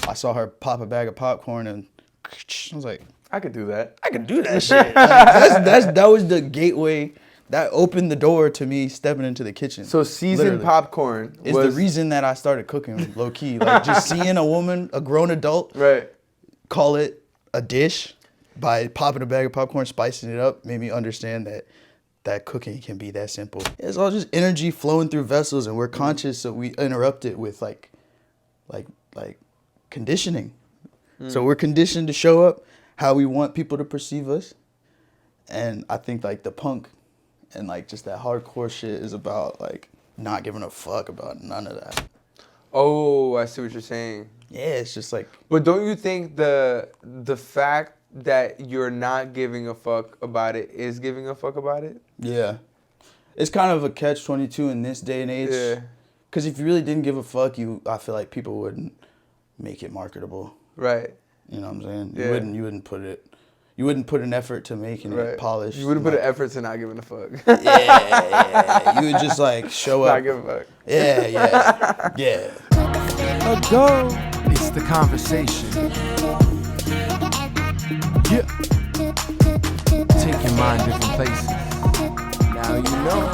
I saw her pop a bag of popcorn and I was like, I could do that. I could do that shit. Like, that was the gateway. That opened the door to me stepping into the kitchen. So seasoned popcorn is the reason that I started cooking low key. Like just seeing a woman, a grown adult, right, call it a dish by popping a bag of popcorn, spicing it up, made me understand that cooking can be that simple. It's all just energy flowing through vessels, and we're conscious, so we interrupt it with like conditioning. So we're conditioned to show up how we want people to perceive us, and I think like the punk and like just that hardcore shit is about like not giving a fuck about none of that. Oh, I see what you're saying. Yeah, it's just like. But don't you think the fact that you're not giving a fuck about it is giving a fuck about it? Yeah. It's kind of a catch-22 in this day and age. Yeah. Because if you really didn't give a fuck, I feel like people wouldn't make it marketable. Right. You know what I'm saying? Yeah. You wouldn't put an effort to making it polished. You wouldn't put an effort to not giving a fuck. Yeah. You would just like show up. Not give a fuck. Yeah. Let's go. It's the conversation. Yeah. Take your mind different places. Now you know.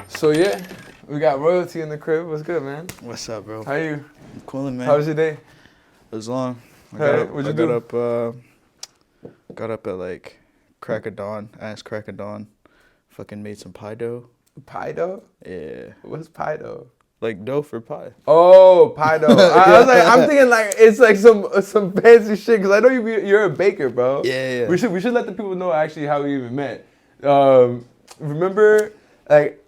So yeah, we got royalty in the crib. What's good, man? What's up, bro? How you? I'm coolin', man. How was your day? It was long. What'd you do? Got up at like crack of dawn. Asked crack of dawn. Fucking made some pie dough. Pie dough? Yeah. What's pie dough? Like dough for pie. Oh, pie dough. I was like, I'm thinking like it's like some fancy shit because I know you're a baker, bro. Yeah. We should let the people know actually how we even met. Remember, like,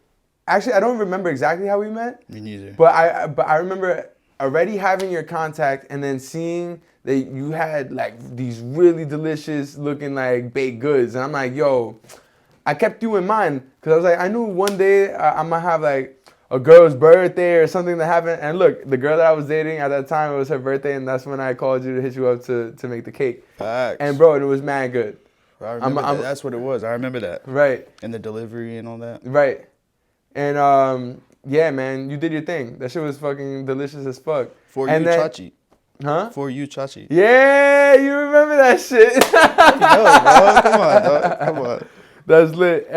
actually I don't remember exactly how we met. Me neither. But I remember already having your contact and then seeing that you had like these really delicious looking like baked goods, and I'm like, yo, I kept you in mind because I was like, I knew one day I'm gonna have like a girl's birthday or something that happened. And look, the girl that I was dating at that time, it was her birthday, and that's when I called you to hit you up to make the cake. Facts. And bro, it was mad good. I remember that. That's what it was. I remember that. Right. And the delivery and all that. Right. And yeah, man, you did your thing. That shit was fucking delicious as fuck. For you, Chachi. Huh? For you, Chachi. Yeah, you remember that shit. Yo, bro, come on, dog. Come on. That's lit.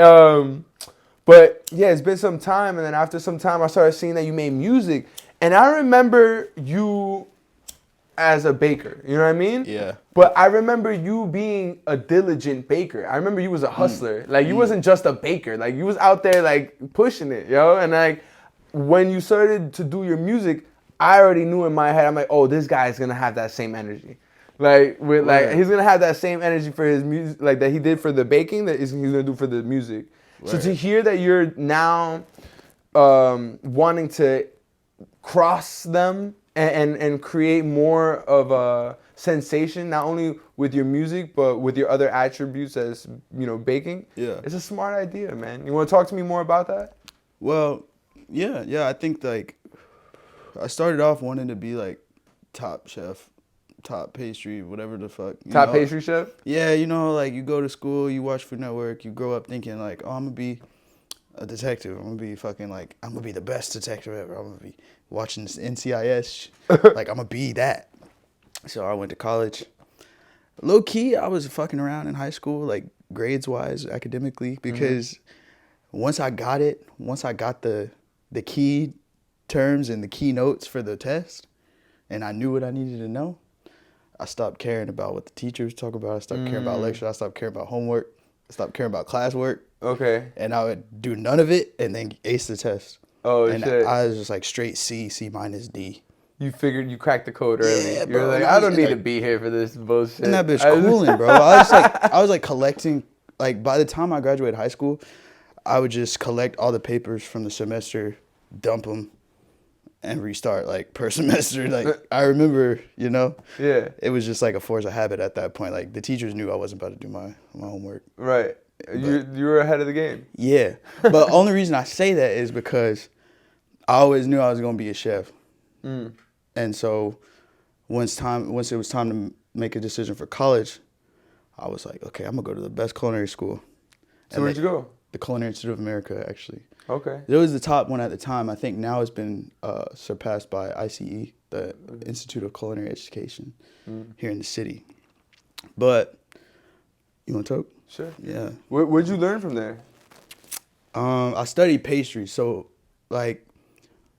But yeah, it's been some time, and then after some time, I started seeing that you made music, and I remember you as a baker. You know what I mean? Yeah. But I remember you being a diligent baker. I remember you was a hustler. Like you wasn't just a baker. Like you was out there like pushing it, yo. And like when you started to do your music, I already knew in my head, I'm like, oh, this guy is gonna have that same energy. Like with like he's gonna have that same energy for his music, like that he did for the baking, that he's gonna do for the music. Right. So to hear that you're now wanting to cross them and create more of a sensation, not only with your music but with your other attributes as baking. Yeah, it's a smart idea, man. You want to talk to me more about that? Well, yeah. I think like I started off wanting to be like top chef. Top pastry, whatever the fuck. Top pastry chef? Yeah, like you go to school, you watch Food Network, you grow up thinking like, oh, I'm gonna be a detective. I'm gonna be fucking like, I'm gonna be the best detective ever. I'm gonna be watching this NCIS. Like, I'm gonna be that. So I went to college. Low key, I was fucking around in high school, like grades wise, academically, because once I got the key terms and the key notes for the test, and I knew what I needed to know, I stopped caring about what the teachers talk about. I stopped caring about lectures. I stopped caring about homework. I stopped caring about classwork. Okay. And I would do none of it and then ace the test. Oh, and shit. I was just like straight C minus D. You figured you cracked the code early. Yeah, You're bro. like, I don't need to be here for this bullshit. And that bitch cooling, bro. I was like collecting, like by the time I graduated high school, I would just collect all the papers from the semester, dump them, and restart like per semester. Like I remember, yeah, it was just like a force of habit at that point. Like the teachers knew I wasn't about to do my homework. Right. You were ahead of the game. Yeah. But only reason I say that is because I always knew I was going to be a chef. And so once it was time to make a decision for college, I was like, okay, I'm going to go to the best culinary school. So where'd you go? The Culinary Institute of America, actually. Okay. It was the top one at the time. I think now it's been surpassed by ICE, the Institute of Culinary Education, here in the city. But you want to talk? Sure. Yeah. Where'd you learn from there? I studied pastry, so like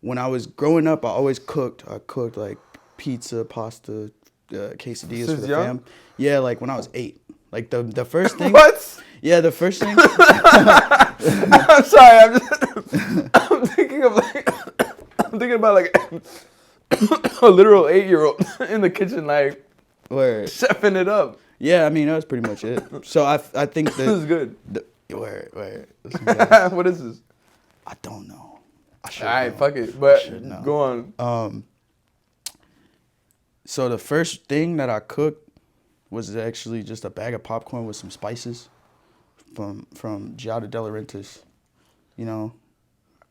when I was growing up, I always cooked. I cooked like pizza, pasta, quesadillas for the fam. Yeah, like when I was 8. Like the first thing. What? Yeah, the first thing. I'm sorry. I'm thinking of like I'm thinking about like a literal 8-year-old in the kitchen, like Where? chefing it up. Yeah, I mean that was pretty much it. So I think that This is good. Where? What is this? I don't know. I should. All right, know. fuck it. But should know. go on. So the first thing that I cooked was actually just a bag of popcorn with some spices from Giada De Laurentiis. You know,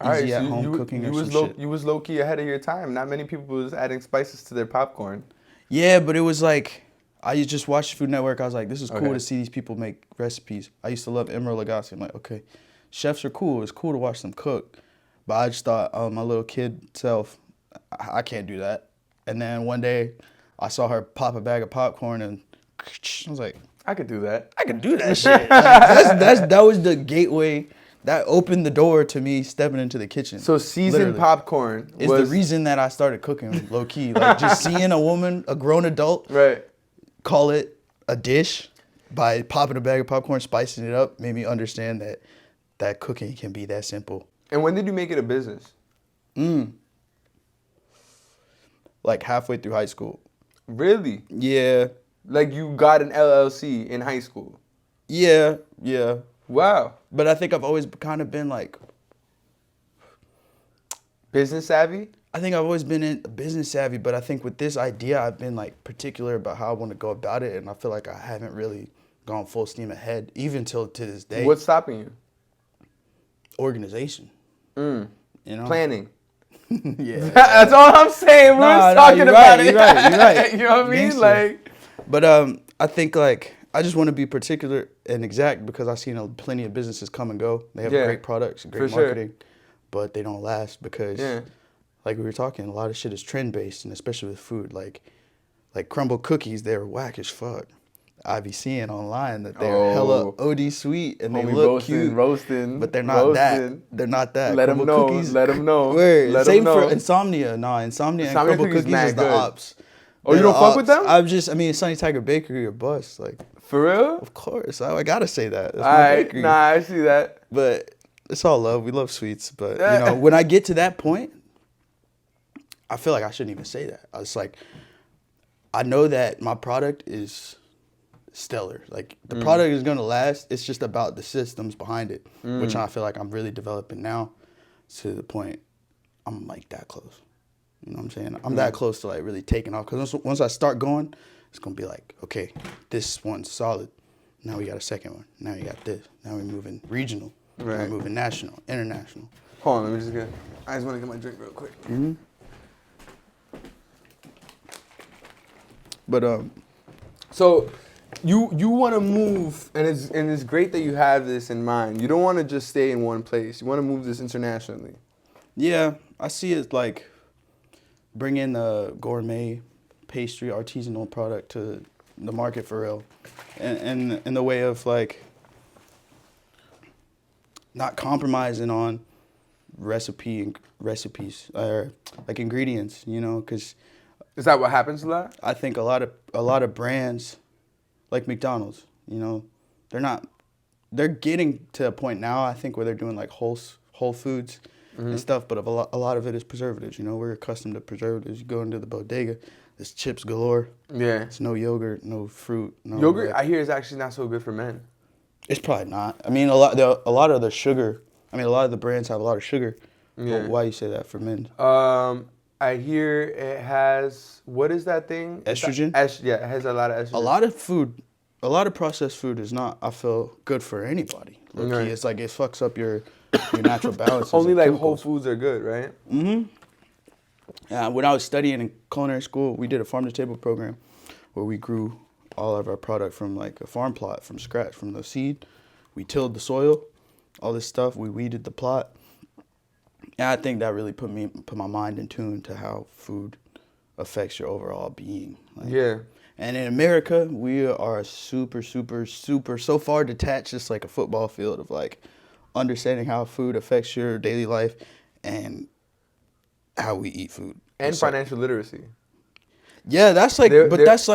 easy at home cooking or some shit. You was low key ahead of your time. Not many people was adding spices to their popcorn. Yeah, but it was like I just watched Food Network. I was like, this is cool Okay. to see these people make recipes. I used to love Emeril Lagasse. I'm like, okay, chefs are cool. It's cool to watch them cook. But I just thought, my little kid self, I can't do that. And then one day, I saw her pop a bag of popcorn, and I was like, I could do that. I can do that shit. Like, that was the gateway. That opened the door to me stepping into the kitchen. So seasoned Literally. popcorn Is the reason that I started cooking low key. Like just seeing a woman, a grown adult, right. call it a dish by popping a bag of popcorn, spicing it up, made me understand that cooking can be that simple. And when did you make it a business? Like halfway through high school. Really? Yeah. Like you got an LLC in high school? Yeah. Wow. But I think I've always kind of been like, Business savvy? I think I've always been in business savvy, but I think with this idea, I've been like particular about how I want to go about it, and I feel like I haven't really gone full steam ahead, even till to this day. What's stopping you? Organization? You know, Planning. Yeah, That's all I'm saying. We're No, talking you're about right, it. you're right. You know what I mean? Gangster. Like, But I think like I just want to be particular and exact because I've seen plenty of businesses come and go. They have Yeah, great products, great for sure. marketing, but they don't last because, like we were talking, a lot of shit is trend based, and especially with food, like crumble cookies, they're whack as fuck. I be seeing online that they're hella OD sweet and they homie look cute, roasting, but they're not that. They're not that. Let them Crumble know. cookies, Let them know. Word. Let Same them know. for Insomnia. Nah, Insomnia and Insomnia crumble cookies cookies mad is the good. ops. Oh, you They're don't the fuck with ops. them? I mean, Sunny Tiger Bakery or bust. Like, For real? of course, I gotta say that. That's All my right. bakery. Nah, I see that. But it's all love. We love sweets. But you know, when I get to that point, I feel like I shouldn't even say that. I was like, I know that my product is stellar. Like the product is gonna last. It's just about the systems behind it, which I feel like I'm really developing now, to the point I'm like that close. You know what I'm saying? I'm that close to like really taking off. Because once I start going, it's gonna be like, okay, this one's solid. Now we got a second one. Now you got this. Now we're moving regional. Now we're Right. moving national, international. Hold on, let me just get. I just want to get my drink real quick. But So, you want to move, and it's great that you have this in mind. You don't want to just stay in one place. You want to move this internationally. yeah, I see it like bringing the gourmet pastry artisanal product to the market for real, and in the way of like not compromising on recipes or like ingredients, you know, because Is that what happens a lot? I think a lot of brands like McDonald's, you know, they're getting to a point now, I think, where they're doing like whole foods and stuff, but a lot of it is preservatives. You know, we're accustomed to preservatives. You go into the bodega, there's chips galore. Yeah. It's no yogurt, no fruit. No Yogurt, like- I hear, is actually not so good for men. It's probably not. I mean, a lot of the sugar. I mean, a lot of the brands have a lot of sugar. Yeah. But why you say that for men? I hear it has, what is that thing? Estrogen? Yeah, it has a lot of estrogen. A lot of processed food is not, I feel, good for anybody. Low-key. Right. It's like it fucks up your natural balance. Only like Whole Foods are good, right? When I was studying in culinary school, we did a farm to table program where we grew all of our product from like a farm plot from scratch, from the seed. We tilled the soil, all this stuff. We weeded the plot, And I think that really put my mind in tune to how food affects your overall being. Like, Yeah. and in America, we are super, super, super so far detached. It's like a football field of like understanding how food affects your daily life and how we eat food. And It's like- financial literacy. yeah, that's like, They're- but they're- that's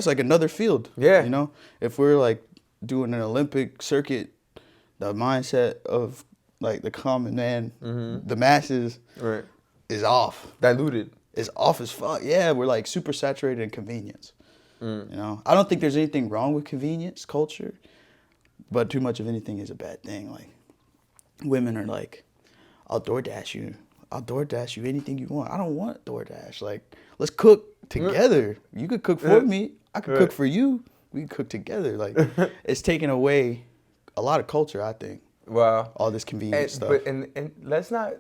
like another field. Yeah. You know, if we're like doing an Olympic circuit, the mindset of like the common man, the masses, Right. is off. Diluted. It's off as fuck. Yeah, we're like super saturated in convenience. You know, I don't think there's anything wrong with convenience culture, but too much of anything is a bad thing. Like, women are like, I'll DoorDash you anything you want. I don't want DoorDash. Like, let's cook together. You could cook for me. I could cook for you. We could cook together. Like, it's taken away a lot of culture, I think. Wow. All this convenience stuff. But and let's not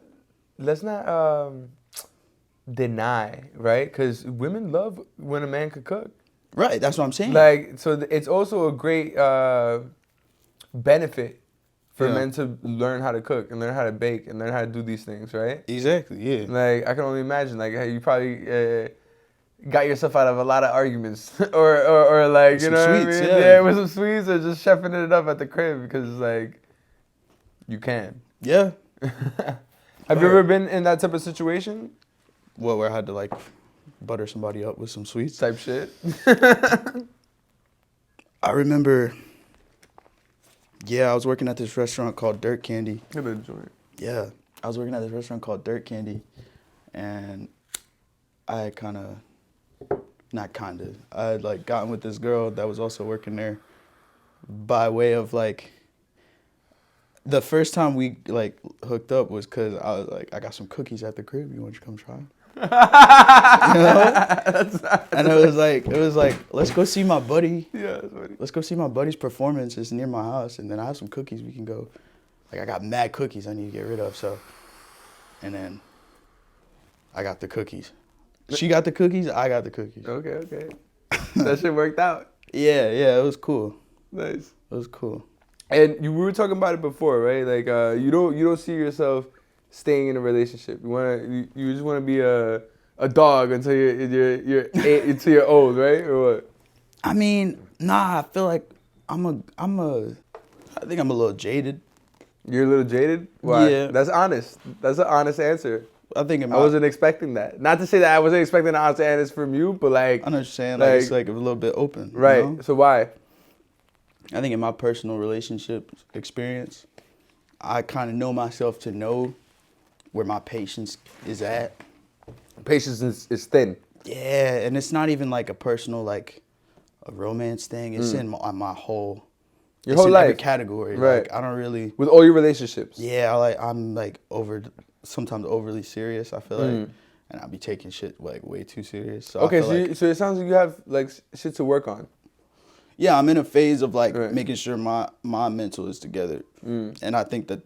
deny, right? Because women love when a man could cook. Right, that's what I'm saying. Like, so it's also a great benefit for Yeah. men to learn how to cook and learn how to bake and learn how to do these things, right? Exactly, yeah. Like, I can only imagine, like, how you probably got yourself out of a lot of arguments, or like, you Some know sweets, what I mean? yeah. With some sweets, or just chefing it up at the crib because, like, you can. Yeah. Have you ever been in that type of situation? What, where I had to like butter somebody up with some sweets? Type shit? I remember, I was working at this restaurant called Dirt Candy. Good little joint. Yeah, I was working at this restaurant called Dirt Candy, and I had I had like gotten with this girl that was also working there by way of like, the first time we like hooked up was because I was like, I got some cookies at the crib. You want to come try 'em? You know? And it was like, let's go see my buddy. Yeah, that's funny. Let's go see my buddy's performance. It's near my house, and then I have some cookies. We can go. Like, I got mad cookies I need to get rid of. So, and then I got the cookies. She got the cookies. I got the cookies. Okay. That shit worked out. Yeah, it was cool. Nice. It was cool. And we were talking about it before, right? Like, you don't see yourself staying in a relationship. You just want to be a dog until you're until you're old, right? Or what? I mean, nah. I feel like I think I'm a little jaded. You're a little jaded? Why? Yeah. That's honest. That's an honest answer. I think I wasn't expecting that. Not to say that I wasn't expecting an honest answer from you, but like, I know what you're saying. Like, it's like a little bit open. you right. know? So why? I think in my personal relationship experience, I kind of know myself to know where my patience is at. Patience is thin. Yeah, and it's not even like a personal, like a romance thing. It's in my whole, Your it's whole in life. every category. Right. Like, I don't really. With all your relationships. Yeah, I'm like sometimes overly serious. I feel like, and I'll be taking shit like way too serious. So Okay, I feel so it sounds like you have like shit to work on. yeah, I'm in a phase of like Right. making sure my mental is together, and I think that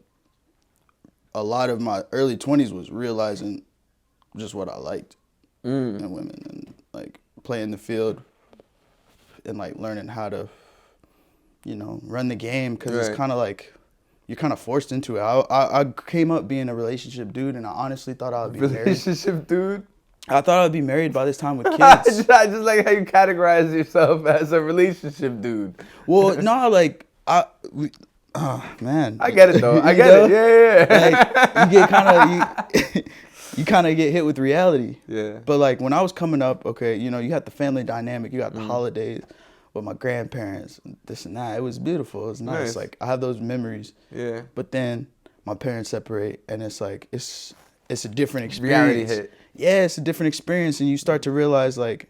a lot of my early 20s was realizing just what I liked in women, and like playing the field and like learning how to, run the game, because Right. it's kind of like you're kind of forced into it. I came up being a relationship dude, and I honestly thought I would be married. Relationship dude. I thought I would be married by this time with I kids. just like how you categorize yourself as a relationship dude. Well, no, like man. I get it though. I You get know? it. Yeah. Like, you get you kind of get hit with reality. Yeah. But like when I was coming up, okay, you got the family dynamic, you got the holidays with my grandparents, this and that. It was beautiful. It was nice. Nice. Like I have those memories. Yeah. But then my parents separate, and it's like it's a different experience. Reality hit. Yeah, it's a different experience, and you start to realize like,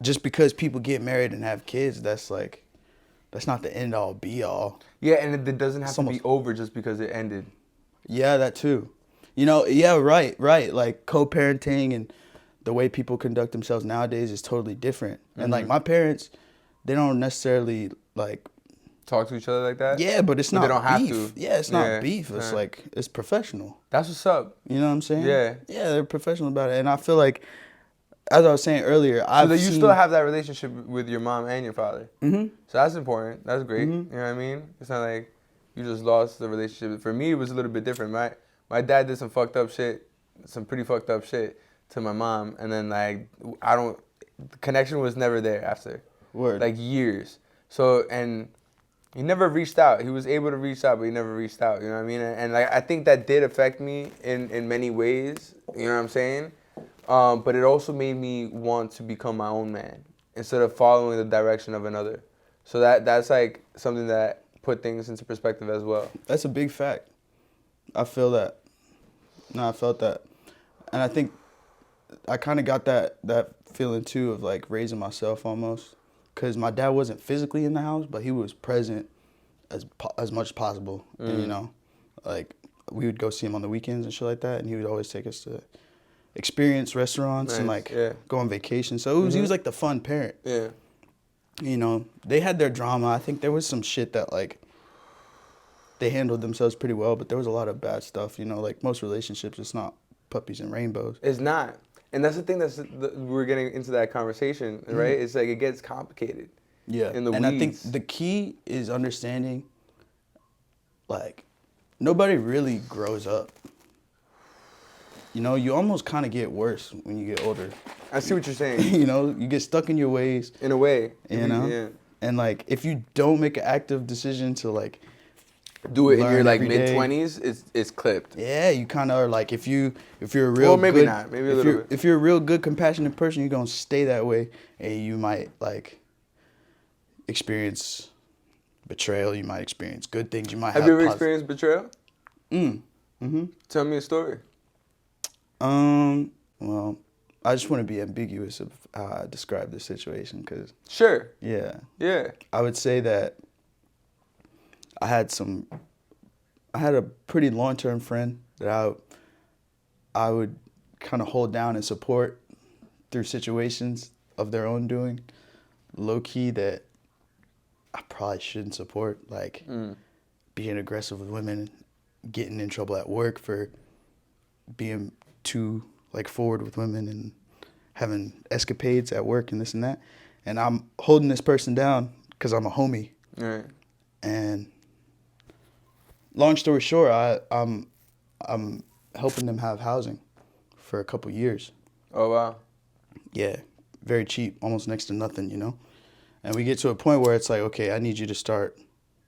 just because people get married and have kids, that's not the end all be all. Yeah, and it doesn't have It's to be almost- over just because it ended. Yeah, that too. Yeah, right. Like co-parenting and the way people conduct themselves nowadays is totally different. And like my parents, they don't necessarily like. Talk to each other like that? Yeah, but it's But not they don't have beef. to. Yeah, it's not Yeah, beef. It's yeah. like it's professional. That's what's up. You know what I'm saying? Yeah. Yeah, they're professional about it, and I feel like as I was saying earlier, So that you still have that relationship with your mom and your father. Mm-hmm. So that's important. That's great. Mm-hmm. You know what I mean? It's not like you just lost the relationship. For me, it was a little bit different. My dad did some fucked up shit, some pretty fucked up shit to my mom, and then like the connection was never there after. Word. Like years. So and he never reached out. He was able to reach out, but he never reached out. You know what I mean? And like I think that did affect me in many ways. You know what I'm saying? But it also made me want to become my own man instead of following the direction of another. So that's like something that put things into perspective as well. That's a big fact. I feel that. No, I felt that. And I think I kind of got that feeling too of like raising myself almost. Because my dad wasn't physically in the house, but he was present as much as possible. And, you know, like we would go see him on the weekends and shit like that. And he would always take us to experience restaurants and like go on vacation. So he was like the fun parent. Yeah. You know, they had their drama. I think there was some shit that like they handled themselves pretty well, but there was a lot of bad stuff. You know, like most relationships, it's not puppies and rainbows. It's not. And that's the thing we're getting into that conversation, right? It's like it gets complicated. Yeah. In the and weeds. I think the key is understanding, like, nobody really grows up. You know, you almost kind of get worse when you get older. I see what you're saying. You know, you get stuck in your ways. In a way. You know? Yeah. And, like, if you don't make an active decision to, like, do it in your, like, mid mid-20s, it's clipped. Yeah, you kind of are, like, if you're a real well, maybe good, not. Maybe a little bit. If you're a real good, compassionate person, you're going to stay that way. And you might, like, experience betrayal. You might experience good things. You might have you ever experienced betrayal? Mm-hmm. Tell me a story. Well, I just want to be ambiguous of how I describe this situation, because sure. Yeah. I would say that I had a pretty long-term friend that I would kind of hold down and support through situations of their own doing, low-key, that I probably shouldn't support, like being aggressive with women, getting in trouble at work for being too like forward with women and having escapades at work and this and that. And I'm holding this person down because I'm a homie. Right. And long story short, I'm helping them have housing for a couple years. Oh, wow. Yeah, very cheap, almost next to nothing, you know? And we get to a point where it's like, okay, I need you to start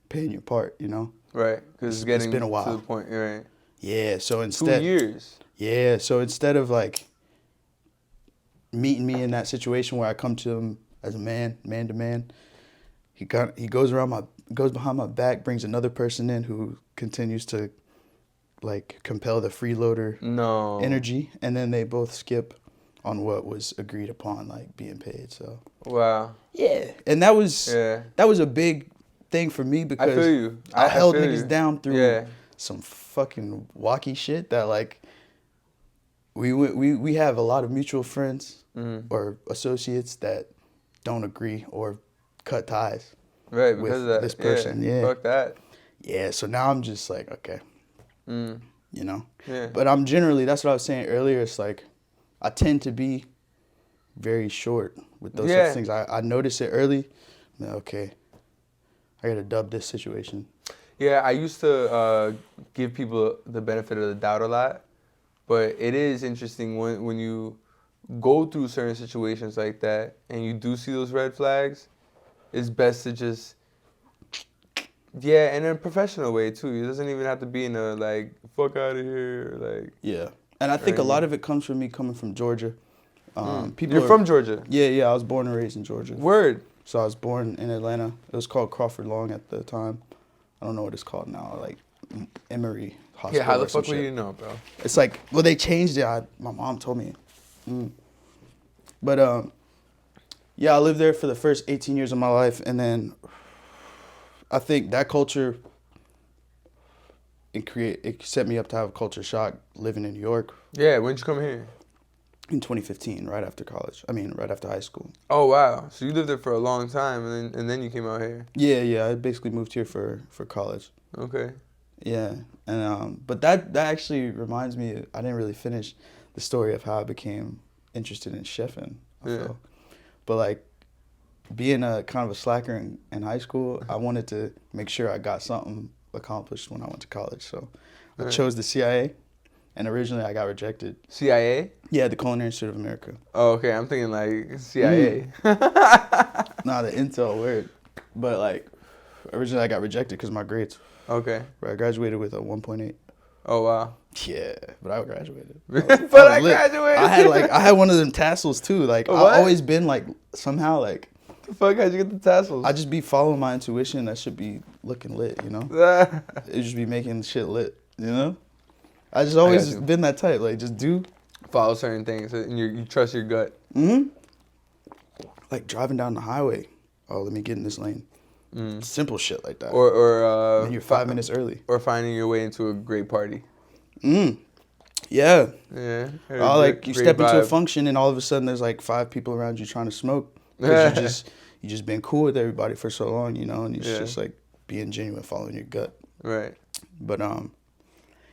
paying your part, you know? Right, because it's been a while. to the point, right. Yeah, so instead... 2 years. Yeah, so instead of like meeting me in that situation where I come to him as a man to man, he goes behind my back, brings another person in who continues to like compel the freeloader energy, and then they both skip on what was agreed upon, like being paid. So wow. Yeah, and that was a big thing for me, because I feel you. I held niggas down through some fucking wacky shit that like we have a lot of mutual friends or associates that don't agree or cut ties. Right, because of that. This person. Yeah. Fuck that. Yeah, so now I'm just like, okay. You know? Yeah. But I'm generally, that's what I was saying earlier, it's like I tend to be very short with those sorts of things. I notice it early. I'm like, okay, I gotta dub this situation. Yeah, I used to give people the benefit of the doubt a lot, but it is interesting when you go through certain situations like that and you do see those red flags, it's best to just, in a professional way too. It doesn't even have to be in a like, fuck out of here, like. Yeah, and I think a lot of it comes from me coming from Georgia. You're from Georgia? Yeah, I was born and raised in Georgia. Word. So I was born in Atlanta. It was called Crawford Long at the time. I don't know what it's called now, like Emory Hospital. Yeah, how the fuck would you know, bro? It's like, well, they changed it. My mom told me. But I lived there for the first 18 years of my life, and then I think that culture it set me up to have a culture shock living in New York. Yeah, when'd you come here? In 2015, right after college. Right after high school. Oh wow! So you lived there for a long time, and then you came out here. Yeah. I basically moved here for college. Okay. Yeah, and but that actually reminds me, I didn't really finish the story of how I became interested in chefing. I Yeah. feel. But like being a kind of a slacker in high school, I wanted to make sure I got something accomplished when I went to college. So I Right. chose the CIA, and originally I got rejected. CIA? Yeah, the Culinary Institute of America. Oh, okay. I'm thinking like CIA. Nah, the Intel word. But like originally I got rejected because my grades. Okay. I graduated with a 1.8. Oh wow. Yeah, but I graduated. But I I was lit. graduated. I had one of them tassels too. Like What? I've always been like somehow like The fuck? How'd you get the tassels? I just be following my intuition. That should be looking lit, you know. It just be making shit lit, you know. I just always you. been that type. Like just do. Follow certain things and you trust your gut. Like driving down the highway. Oh, let me get in this lane. Simple shit like that. Or and you're 5 minutes early. Or finding your way into a great party. Yeah. Yeah. Oh, like you Great step into a vibe. function and all of a sudden there's like 5 people around you trying to smoke. 'Cause you just been cool with everybody for so long, you know, and it's just like being genuine, following your gut. Right. But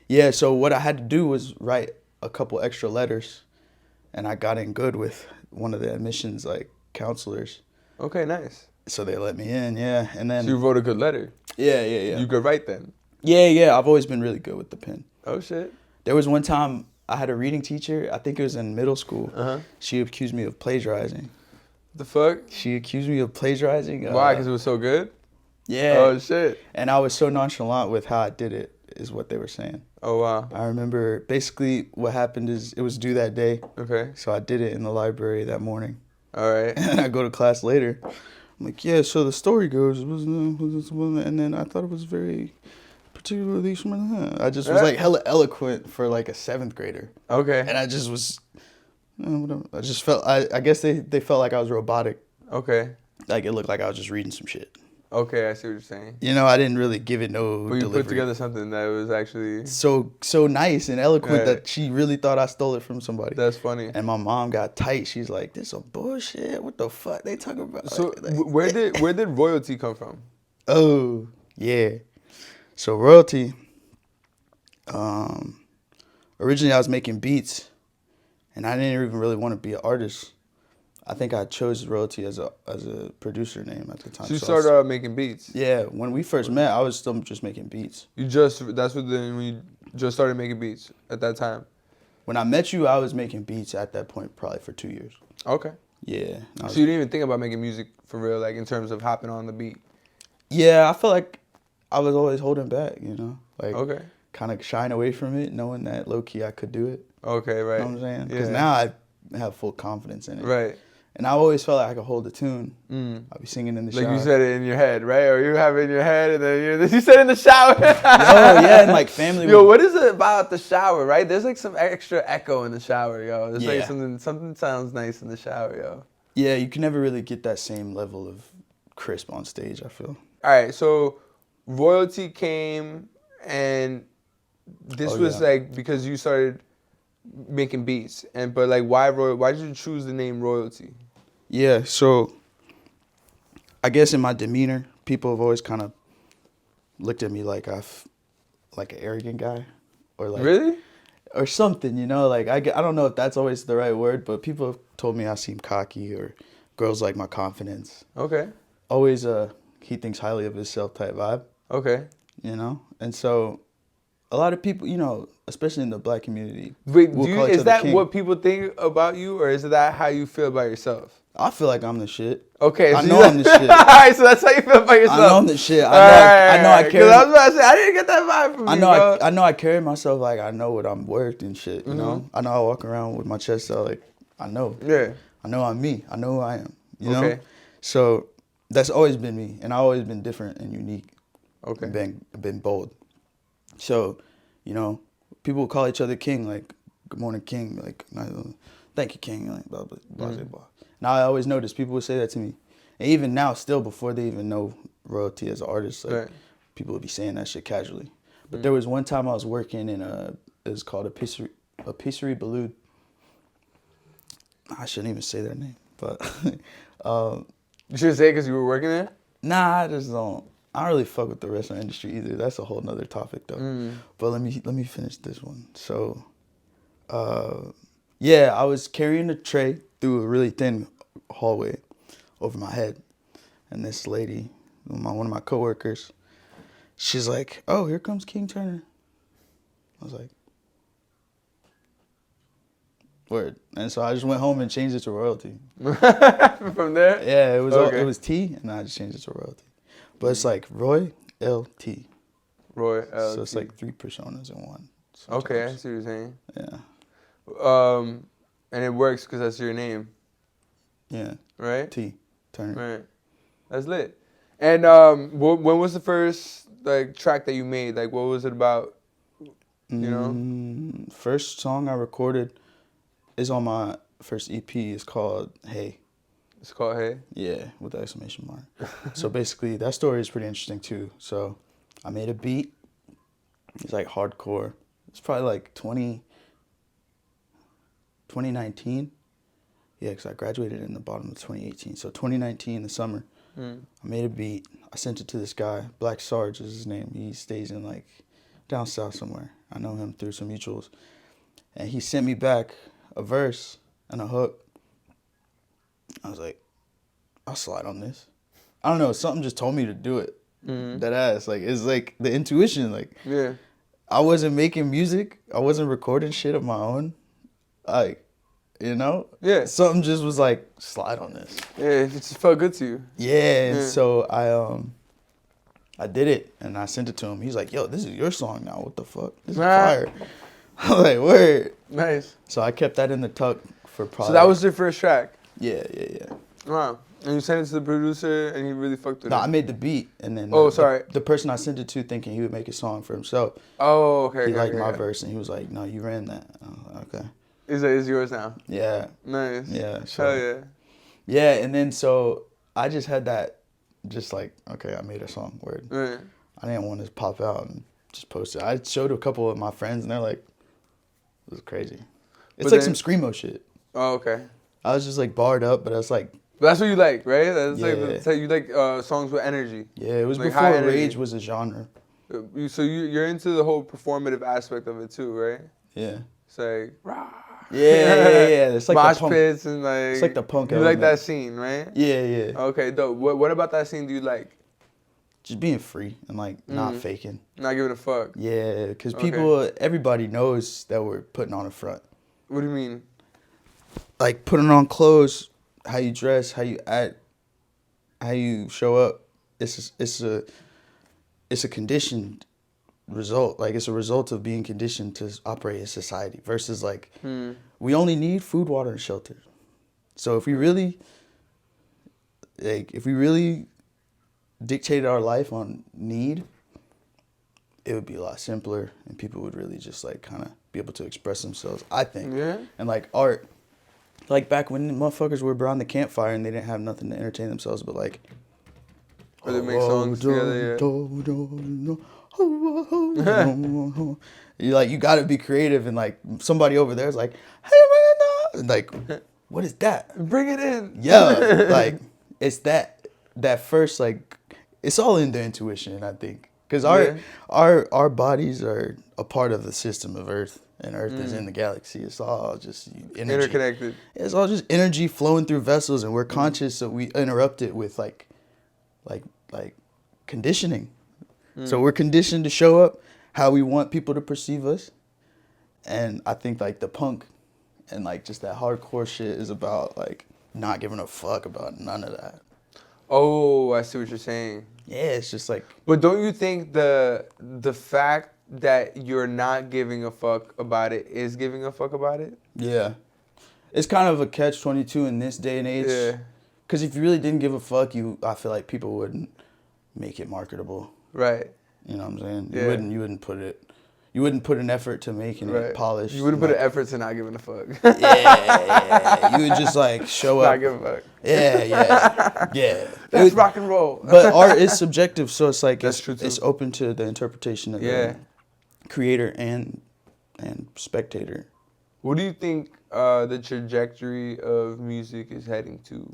yeah. So what I had to do was write a couple extra letters, and I got in good with one of the admissions like counselors. Okay, nice. So they let me in, yeah. And then So you wrote a good letter. yeah. You could write then. Yeah. I've always been really good with the pen. Oh shit. There was one time I had a reading teacher. I think it was in middle school. She accused me of plagiarizing. The fuck? She accused me of plagiarizing. Why? Because it was so good? Yeah. Oh shit. And I was so nonchalant with how I did it, is what they were saying. Oh wow. I remember basically what happened is it was due that day. Okay. So I did it in the library that morning. All right. And I go to class later. I'm like, yeah, so the story goes, and then I thought it was very particularly, I just was like hella eloquent for like a 7th grader. Okay. And I just was, whatever. I just felt, I guess they felt like I was robotic. Okay. Like it looked like I was just reading some shit. Okay, I see what you're saying. You know, I didn't really give it no But you delivery. put together something that was actually... So nice and eloquent Right. that she really thought I stole it from somebody. That's funny. And my mom got tight. She's like, "This some bullshit. What the fuck they talking about?" So Like, where did royalty come from? oh yeah. So royalty. Originally I was making beats, and I didn't even really want to be an artist. I think I chose royalty as a producer name at the time. So you So I was- started out making beats. Yeah, when we first met, I was still just making beats. When you just started making beats at that time. When I met you, I was making beats at that point probably for 2 years. Okay. Yeah. I was- So you didn't even think about making music for real, like in terms of hopping on the beat. Yeah, I felt like I was always holding back, you know? Like, Okay. kind of shying away from it, knowing that low-key I could do it. Okay, right. You know what I'm saying? Because Yeah. now I have full confidence in it. Right. And I always felt like I could hold a tune. I'd be singing in the Like shower. you said it in your head, right? Or you have it in your head and then you said it in the shower. yeah, and like family Yo, would- what is it about the shower, right? There's like some extra echo in the shower, yo. There's like Yeah. something sounds nice in the shower, yo. Yeah, you can never really get that same level of crisp on stage, I feel. All right, so royalty came and this Oh, was yeah. like because you started making beats but like why did you choose the name royalty? Yeah, so I guess in my demeanor, people have always kind of looked at me like like an arrogant guy, or like Really? or something, you know. Like I don't know if that's always the right word, but people have told me I seem cocky, or girls like my confidence. Okay. Always he thinks highly of himself type vibe, Okay. you know. And so a lot of people, you know, especially in the black community, Wait, will call each is other that king. what people think about you, or is that how you feel about yourself? I feel like I'm the shit. Okay, I so know I'm the shit. All right, so that's how you feel about yourself. I know I'm the shit. I know I carry. Because I was about to say I didn't get that vibe from I you, know bro. I know I carry myself like I know what I'm worth and shit, you know? I know I walk around with my chest out like I know. Yeah. I know I'm me. I know who I am. You know? Okay. So that's always been me, and I've always been different and unique. Okay. Been bold. So, you know, people will call each other king, like, good morning, king, like, thank you, king, like, blah, blah, blah, blah. Now I always notice people would say that to me. And even now, still, before they even know royalty as an artist, like, Right. people would be saying that shit casually. But there was one time I was working in it was called a Pisserie Balloon. I shouldn't even say their name, but You should say because you were working there? nah, I don't really fuck with the restaurant industry either. That's a whole nother topic though. But let me finish this one. So Yeah, I was carrying a tray through a really thin hallway over my head. And this lady, one of my coworkers, she's like, "Oh, here comes King Turner." I was like, "Word." And so I just went home and changed it to royalty. From there? Yeah, it was Okay. it was T, and I just changed it to royalty. But it's like ROYLT. ROYLT. So it's like 3 personas in one. Okay, I sometimes. see what you're saying. Yeah. And it works because that's your name, Yeah. right? T. Turner. Right. That's lit. And when was the first like track that you made? Like, what was it about? You know? First song I recorded is on my first EP. It's called Hey. It's called Hey. Yeah, with the exclamation mark. So basically, that story is pretty interesting too. So I made a beat. It's like hardcore. It's probably like 2019. Yeah, because I graduated in the bottom of 2018. So 2019, the summer, I made a beat. I sent it to this guy. Black Sarge is his name. He stays in like down south somewhere. I know him through some mutuals. And he sent me back a verse and a hook. I was like, I'll slide on this. I don't know. Something just told me to do it. That ass. Like, it's like the intuition. Like, Yeah. I wasn't making music. I wasn't recording shit of my own. Like, you know? Yeah. Something just was like, slide on this. Yeah, it just felt good to you. Yeah. And so I did it and I sent it to him. He's like, yo, this is your song now. What the fuck? This is fire. I'm like, word. Nice. So I kept that in the tuck for probably. So that was your first track? Yeah. Wow. And you sent it to the producer and he really fucked with it? No, I made the beat and then sorry. The person I sent it to thinking he would make a song for himself. Oh, okay. He liked okay, my okay. verse and he was like, no, you ran that. I was like, okay. Is yours now? Yeah. Nice. Yeah. Hell yeah. Yeah, and then so I just had that just like, okay, I made a song, word. Right. I didn't want to pop out and just post it. I showed a couple of my friends and they're like, this is crazy. It's But like then- some screamo shit. Oh, okay. I was just like barred up, but I was like, But that's what you like, right? That's Yeah. like you like songs with energy. yeah, it was Like high before energy. rage was a genre. So you're into the whole performative aspect of it too, right? Yeah. It's like rah. Yeah. It's like mosh the punk. pits and like. It's like the punk You like element. that scene, right? Yeah. Okay, dope. What about that scene do you like? Just being free and like not faking. Not giving a fuck. Yeah, because Okay. everybody knows that we're putting on a front. What do you mean? Like putting on clothes, how you dress, how you act, how you show up. It's a conditioned result. Like it's a result of being conditioned to operate in society. Versus like we only need food, water, and shelter. So if we really dictated our life on need, it would be a lot simpler and people would really just like kind of be able to express themselves, I think. Yeah. And like art, like back when motherfuckers were around the campfire and they didn't have nothing to entertain themselves but like, Or they make songs together. you like, you gotta be creative and like somebody over there is like, hey man, like, what is that? Yeah. Bring it in. Yeah, like it's that first, like, it's all in the intuition, I think, because our bodies are a part of the system of Earth, and Earth is in the galaxy. It's all just energy. Interconnected. It's all just energy flowing through vessels, and we're conscious, so we interrupt it with like conditioning. So we're conditioned to show up how we want people to perceive us, and I think like the punk and like just that hardcore shit is about like not giving a fuck about none of that. Oh, I see what you're saying. Yeah, it's just like, But don't you think the fact that you're not giving a fuck about it is giving a fuck about it? yeah, it's kind of a catch-22 in this day and age. Yeah. Because if you really didn't give a fuck, I feel like people wouldn't make it marketable. Right. You know what I'm saying? Yeah. You wouldn't put an effort to making Right. it polished. You wouldn't put like, an effort to not giving a fuck. Yeah. You would just like show up. Not give a fuck. Yeah. That's rock and roll. But art is subjective, so it's like That's true, too. it's open to the interpretation of Yeah. the creator and spectator. What do you think the trajectory of music is heading to?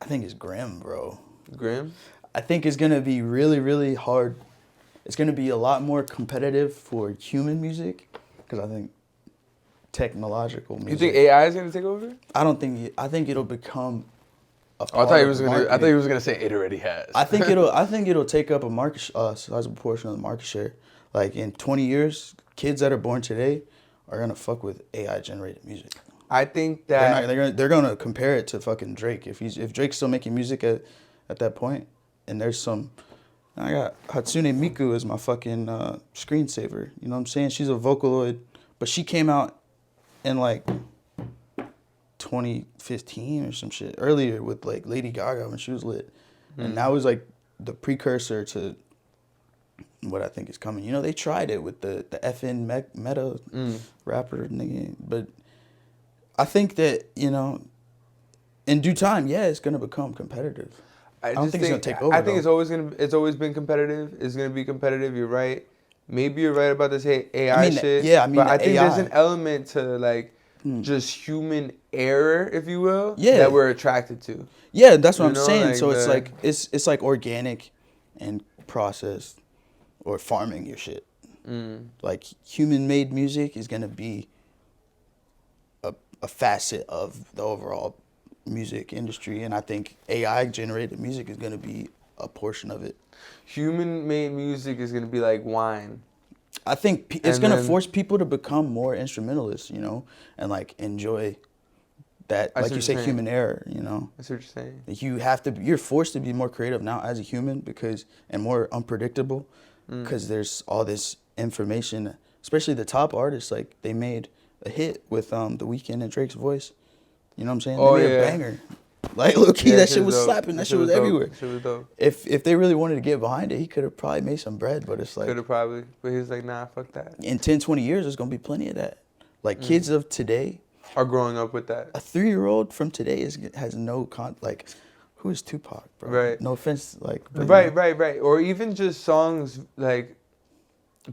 I think it's grim, bro. Grim? I think it's gonna be really, really hard. It's gonna be a lot more competitive for human music, because I think technological music. You think AI is gonna take over? I think it'll become a Oh, I part thought he of was the gonna. I marketing. thought he was gonna say it already has. I think it'll take up a sizable portion of the market share. Like in 20 years, kids that are born today are gonna fuck with AI generated music. I think that They're gonna compare it to fucking Drake. If Drake's still making music at that point, and there's some, I got Hatsune Miku as my fucking screensaver. You know what I'm saying? She's a Vocaloid, but she came out in like 2015 or some shit earlier with like Lady Gaga when she was lit, and that was like the precursor to what I think is coming. You know, they tried it with the FN Meta rapper nigga, but I think that, you know, in due time, yeah, it's gonna become competitive. I don't think it's gonna take over. I think it's always been competitive. It's gonna be competitive. You're right. Maybe you're right about this AI shit. Yeah, I mean, but I think there's AI. an element to like just human error, if you will, Yeah. that we're attracted to. Yeah, that's what You I'm know, saying. like So the- it's like organic and processed or farming your shit. Like human made music is gonna be a facet of the overall music industry, and I think AI generated music is gonna be a portion of it. Human made music is gonna be like wine. I think it's And gonna then- force people to become more instrumentalists, you know, and like enjoy that, I like see you what say, you're saying. human error, you know. That's what you're saying. You're forced to be more creative now as a human and more unpredictable because there's all this information, especially the top artists, like they made a hit with The Weeknd and Drake's voice. You know what I'm saying? Oh, they made yeah. a banger. Like low key, Yeah, that shit was dope. slapping. That shit was everywhere. Shit was dope. If they really wanted to get behind it, he could have probably made some bread, but it's like Could have probably, but he was like, nah, fuck that. in 10, 20 years, there's gonna be plenty of that. Like kids of today, Are growing up with that. a 3-year-old from today has no like, who is Tupac, bro? Right. No offense, like. But, Right. Or even just songs like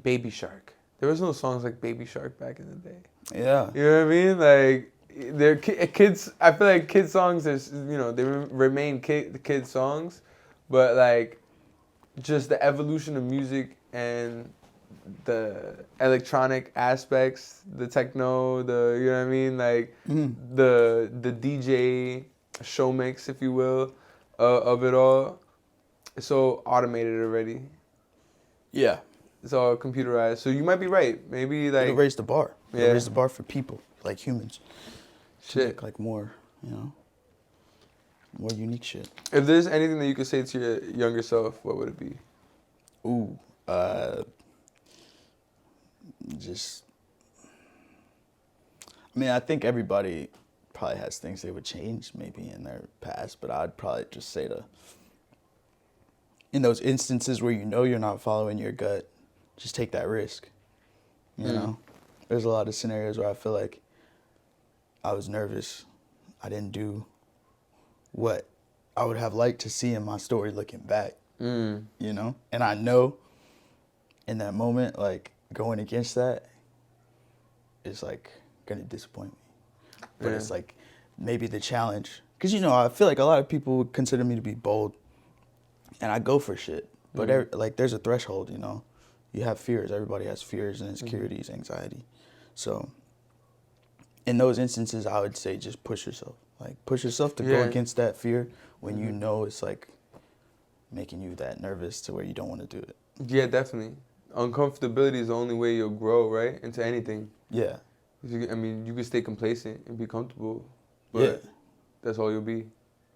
Baby Shark. There was no songs like Baby Shark back in the day. Yeah. You know what I mean? Like, they're kids. I feel like kid songs is, you know, they remain kid songs, but like, just the evolution of music and the electronic aspects, the techno, you know what I mean? Like, the DJ show mix, if you will, of it all. It's so automated already. Yeah. It's all computerized. So you might be right. Maybe like It'll raise the bar. It'll Yeah. raise the bar for people, like humans. To shit. make, like more, you know, more unique shit. If there's anything that you could say to your younger self, what would it be? Ooh, just. I mean, I think everybody probably has things they would change maybe in their past, but I'd probably just say in those instances where you know you're not following your gut, just take that risk. You know, there's a lot of scenarios where I feel like I was nervous. I didn't do what I would have liked to see in my story looking back. You know, and I know in that moment, like going against that is like gonna disappoint me. But it's like maybe the challenge, because you know I feel like a lot of people would consider me to be bold, and I go for shit. But like there's a threshold, you know. You have fears. Everybody has fears and insecurities, anxiety. So in those instances, I would say just push yourself. Like push yourself to go against that fear when you know it's like making you that nervous to where you don't want to do it. Yeah, definitely. Uncomfortability is the only way you'll grow, right? Into anything. Yeah. I mean, you can stay complacent and be comfortable, but that's all you'll be.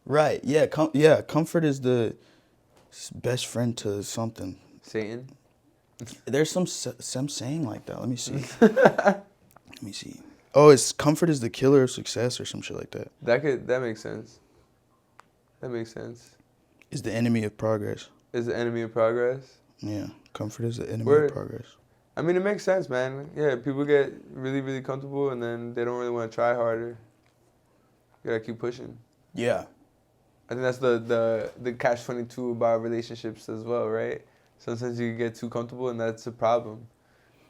Right. Yeah. Comfort is the best friend to something. Satan. There's some saying like that. Let me see. Let me see. Oh, it's comfort is the killer of success or some shit like that. That makes sense. That makes sense. Is the enemy of progress. Is the enemy of progress? Yeah. Comfort is the enemy Word. of progress. I mean, it makes sense, man. Yeah, people get really, really comfortable and then they don't really want to try harder. You gotta keep pushing. Yeah. I think that's the catch-22 about relationships as well, right? Sometimes you get too comfortable and that's a problem.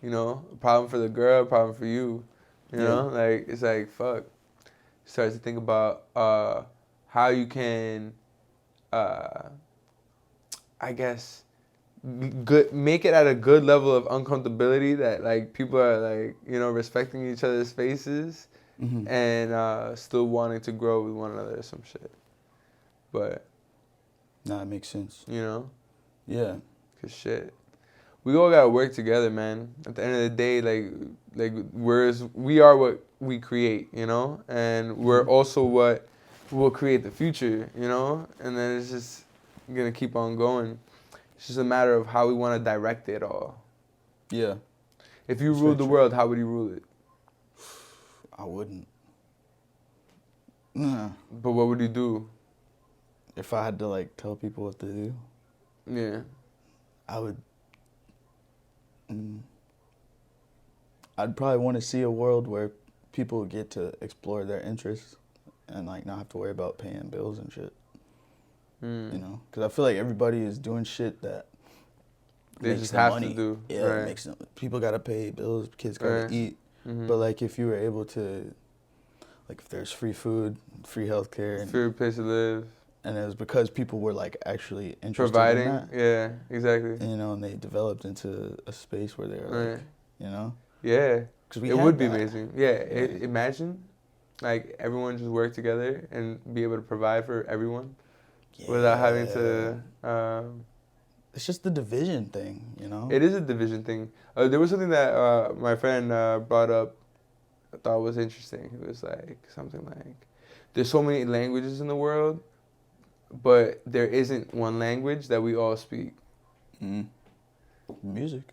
You know, a problem for the girl, a problem for you. You know, like it's like fuck. You start to think about how you can, I guess, good, make it at a good level of uncomfortability that like people are like, you know, respecting each other's faces and still wanting to grow with one another or some shit. But Nah, it makes sense. you know, Yeah. cause shit, we all gotta work together, man. At the end of the day, like we are what we create, you know, and we're also what will create the future, you know, and then it's just gonna keep on going. It's just a matter of how we want to direct it all. Yeah. If you That's ruled very the true. world, how would you rule it? I wouldn't. Nah. But what would you do? If I had to like tell people what to do, Yeah. I would. I'd probably want to see a world where people get to explore their interests and like not have to worry about paying bills and shit. You know, because I feel like everybody is doing shit that They makes just them have money. to do. Yeah, Right. it makes them. People gotta pay bills. Kids gotta Right. eat. Mhm. But like, if you were able to, like, if there's free food, free healthcare, and Favorite place to live. and it was because people were like actually interested Providing. in that, Yeah, exactly. you know, and they developed into a space where they're Right. like, you know, Yeah. because we It had would be that. amazing. Yeah. Imagine, like, everyone just work together and be able to provide for everyone without having to. It's just the division thing, you know. It is a division thing. There was something that my friend brought up I thought was interesting. It was like something like, there's so many languages in the world, but there isn't one language that we all speak. Music.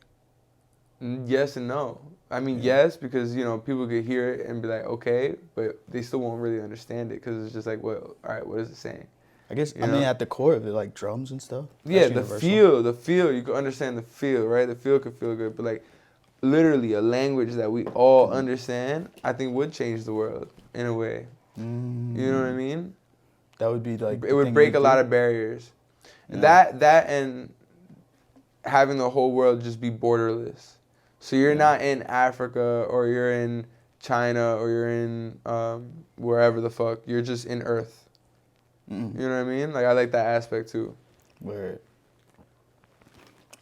Yes and no. I mean, Yeah. yes, because, you know, people could hear it and be like, okay, but they still won't really understand it because it's just like, well, all right, what is it saying? I guess, You I mean, know? at the core of it, like drums and stuff. Yeah, that's the universal. feel, you can understand the feel, right? The feel could feel good, but like literally a language that we all understand, I think would change the world in a way. You know what I mean? That would be like. It would break a lot of barriers. Yeah. That and having the whole world just be borderless. So you're not in Africa or you're in China or you're in wherever the fuck. You're just in Earth. You know what I mean? Like, I like that aspect too. Where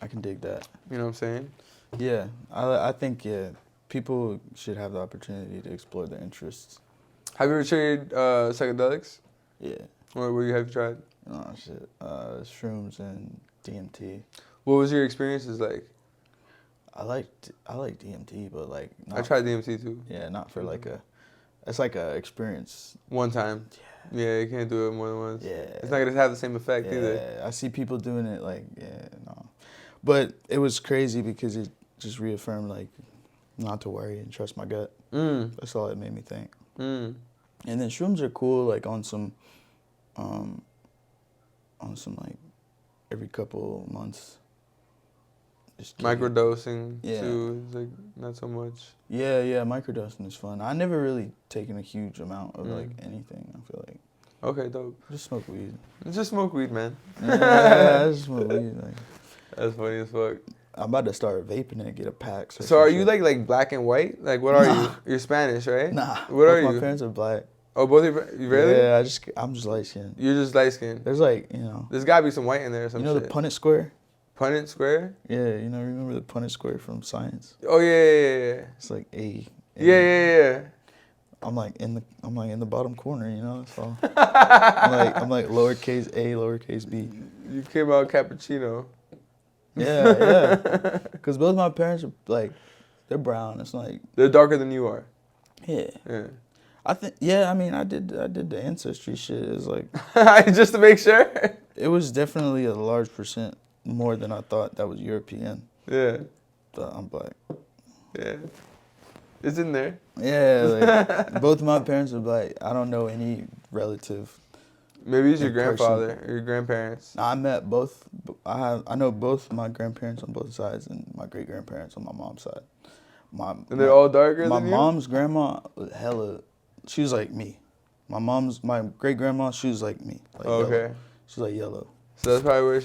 I can dig that. You know what I'm saying? Yeah, I think people should have the opportunity to explore their interests. Have you ever tried psychedelics? Yeah. Or what you have tried? Oh shit. Shrooms and DMT. What was your experiences like? I like DMT, but like I tried DMT too. Yeah, not for like a. It's like a experience. One time. Yeah, you can't do it more than once. Yeah. It's not gonna have the same effect either. Yeah, I see people doing it like no, but it was crazy because it just reaffirmed like not to worry and trust my gut. That's all it made me think. And then shrooms are cool, like on some like every couple months. Just Microdosing Yeah. too. It's like not so much. Yeah, microdosing is fun. I never really taken a huge amount of like anything. I feel like Okay, dope. just smoke weed. Just smoke weed, man. Yeah, I just smoke weed. Like, That's funny as fuck. I'm about to start vaping and get a pack. So are you like black and white? Like what are you? You're Spanish, right? Nah. What are My you? parents are black. Oh, both of you really? Yeah, I'm just light skinned. You're just light skinned. There's like There's gotta be some white in there or some you know shit. the Punnett Square. Punnett Square? Yeah, remember the Punnett Square from Science? Oh yeah. It's like A. Yeah. I'm like in the bottom corner, That's all. I'm like lowercase a, lowercase b. You came out cappuccino. Yeah. Because both my parents are like, they're brown. It's like They're darker than you are. yeah. Yeah. I think I mean I did the ancestry shit. It's like Just to make sure. it was definitely a large percent more than I thought that was European. Yeah. But I'm black. Yeah. It's in there. Yeah, like, both of my parents are black. I don't know any relative. Maybe it's your In person. grandfather or your grandparents. I met both. I know both my grandparents on both sides and my great grandparents on my mom's side. And they're all darker My than you? mom's grandma, hella. She was like me. My great grandma, she was like me. Like Okay. yellow. She's like yellow. So that's probably where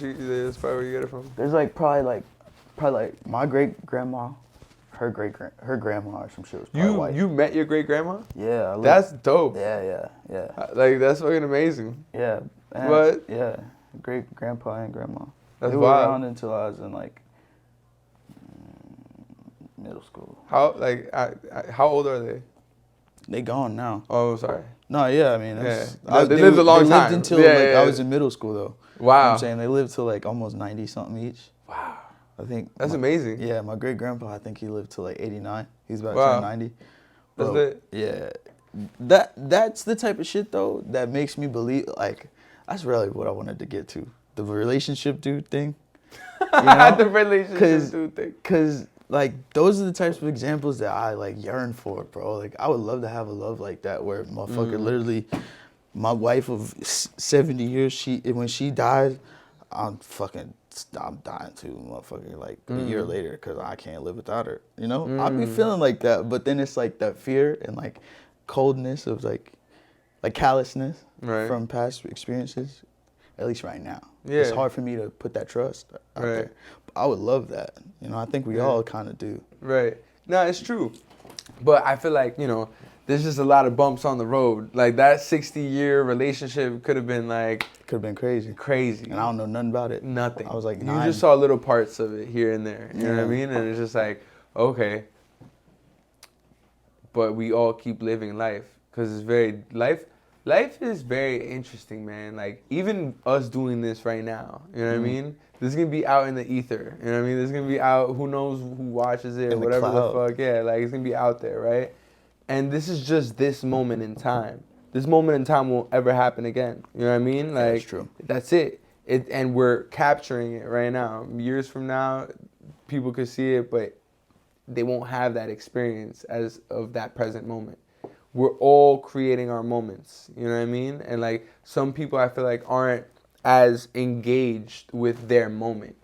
you get it from. There's like probably like my great grandma, her grandma or some shit was probably white. You met your great grandma? Yeah. That's dope. Yeah. Like that's fucking amazing. Yeah. And What? Yeah. Great grandpa and grandma. That's they were wild. around until I was in like middle school. How old are they? They gone now. Oh, sorry. No, yeah, I mean, that's, Yeah. No, they lived a long they time. lived until Yeah, like yeah, I yeah. was in middle school though. You know Wow. what I'm saying they lived till like almost 90 something each. Wow. I think That's amazing. Yeah, my great grandpa, I think he lived till like 89. He's about to Wow. turn 90. That's But, lit. yeah, that's the type of shit though that makes me believe. Like, that's really what I wanted to get to, the relationship dude thing. You know? The relationship dude thing. Cause like those are the types of examples that I like yearn for, bro. Like I would love to have a love like that where motherfucker literally, my wife of 70 years, when she dies, I'm dying too, motherfucker. Like a year later, because I can't live without her. You know, I'd be feeling like that, but then it's like that fear and like coldness of like callousness from past experiences. At least right now, it's hard for me to put that trust out there. But I would love that. You know, I think we all kind of do. Right. No, it's true. But I feel like, you know, there's just a lot of bumps on the road. Like that 60-year relationship could have been like... Could have been crazy. Crazy. And I don't know nothing about it. Nothing. I was like 9. You just saw little parts of it here and there. You know what I mean? And it's just like, okay. But we all keep living life. Because it's very... Life is very interesting, man. Like, even us doing this right now, you know what I mean? This is going to be out in the ether, you know what I mean? This is going to be out, who knows who watches it, In the whatever the cloud. fuck. Yeah, like, it's going to be out there, right? And this is just this moment in time. This moment in time won't ever happen again, you know what I mean? Like, That's true. That's it. And we're capturing it right now. Years from now, people could see it, but they won't have that experience as of that present moment. We're all creating our moments, you know what I mean? And like some people I feel like aren't as engaged with their moment.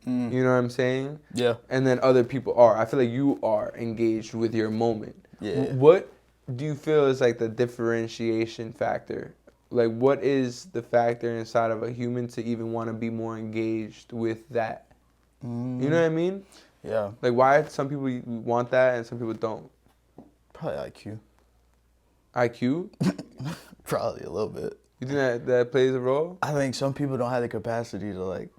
You know what I'm saying? Yeah. And then other people are. I feel like you are engaged with your moment. Yeah. What do you feel is like the differentiation factor? Like what is the factor inside of a human to even want to be more engaged with that? You know what I mean? Yeah. Like why some people want that and some people don't? Probably IQ. IQ? Probably a little bit. You think that plays a role? I think some people don't have the capacity to like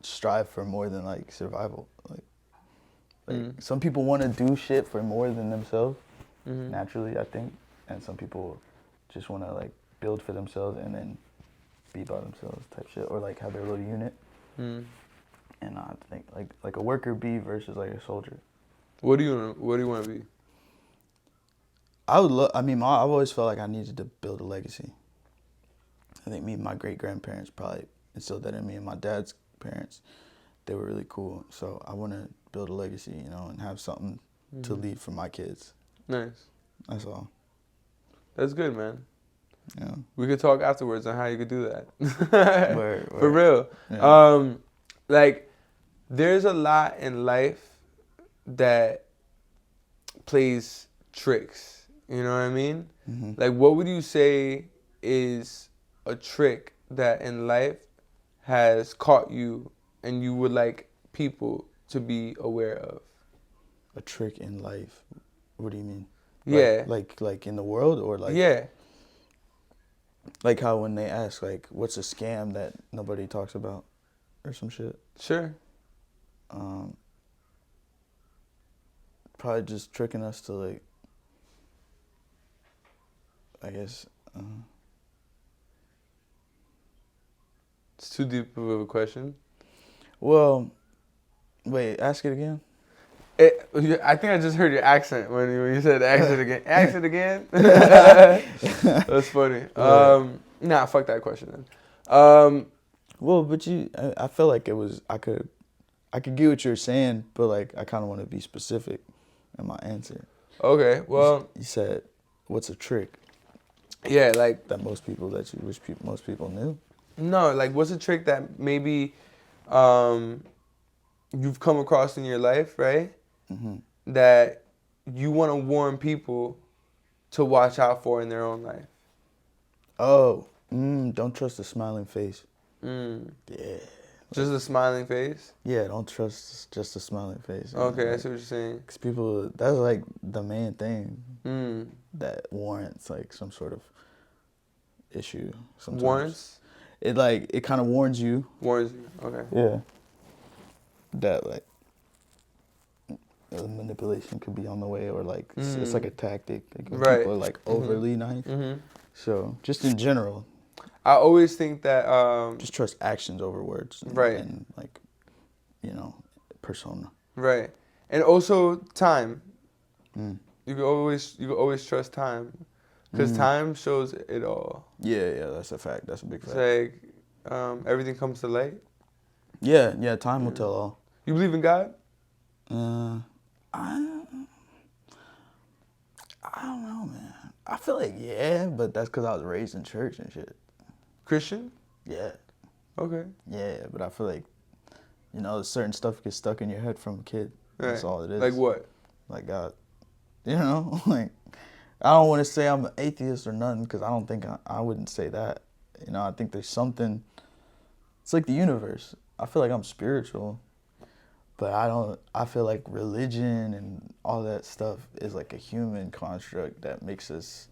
strive for more than like survival. Like some people want to do shit for more than themselves naturally, I think, and some people just want to like build for themselves and then be by themselves type shit, or like have their little unit. And I think like a worker bee versus like a soldier. What do you want to be? I've always felt like I needed to build a legacy. I think my great grandparents probably instilled that in me, and my dad's parents, they were really cool. So I want to build a legacy, you know, and have something to leave for my kids. Nice. That's all. That's good, man. Yeah. We could talk afterwards on how you could do that. Word. For real. Yeah. Like, there's a lot in life that plays tricks. You know what I mean? Like, what would you say is a trick that in life has caught you and you would like people to be aware of? A trick in life? What do you mean? Yeah. Like in the world, or like? Yeah. Like how when they ask, like, what's a scam that nobody talks about or some shit? Sure. Probably just tricking us to like, I guess. It's too deep of a question. Well, wait, ask it again. I think I just heard your accent when you said ask it again. Ask it again? That's funny. Nah, fuck that question then. Well, but I feel like it was, I could get what you're saying, but like, I kind of want to be specific in my answer. Okay, well. You said, what's a trick? Yeah, like. That most people most people knew? No, like what's a trick that maybe you've come across in your life, right? That you want to warn people to watch out for in their own life. Oh, don't trust a smiling face. Yeah. Just a smiling face? Yeah, don't trust just a smiling face. Okay, I see what you're saying. Because people, that's like the main thing that warrants like some sort of issue sometimes. Warrants? It kind of warns you. Warns you, okay. Yeah. that like manipulation could be on the way, or like it's like a tactic. Like when Right. people are like overly nice. So just in general, I always think that just trust actions over words. Right. And like, persona. right, and also time. You can always trust time, because time shows it all. Yeah, that's a fact. That's a big It's fact. like everything comes to light. Yeah, time will tell all. You believe in God? I don't know, man. I feel like yeah, but that's because I was raised in church and shit. Christian? Yeah, Okay. yeah, but I feel like certain stuff gets stuck in your head from a kid. That's Right. all it is. Like what? Like God, like I don't want to say I'm an atheist or nothing, because I don't think I wouldn't say that. I think there's something. It's like the universe. I feel like I'm spiritual, but I feel like religion and all that stuff is like a human construct that makes us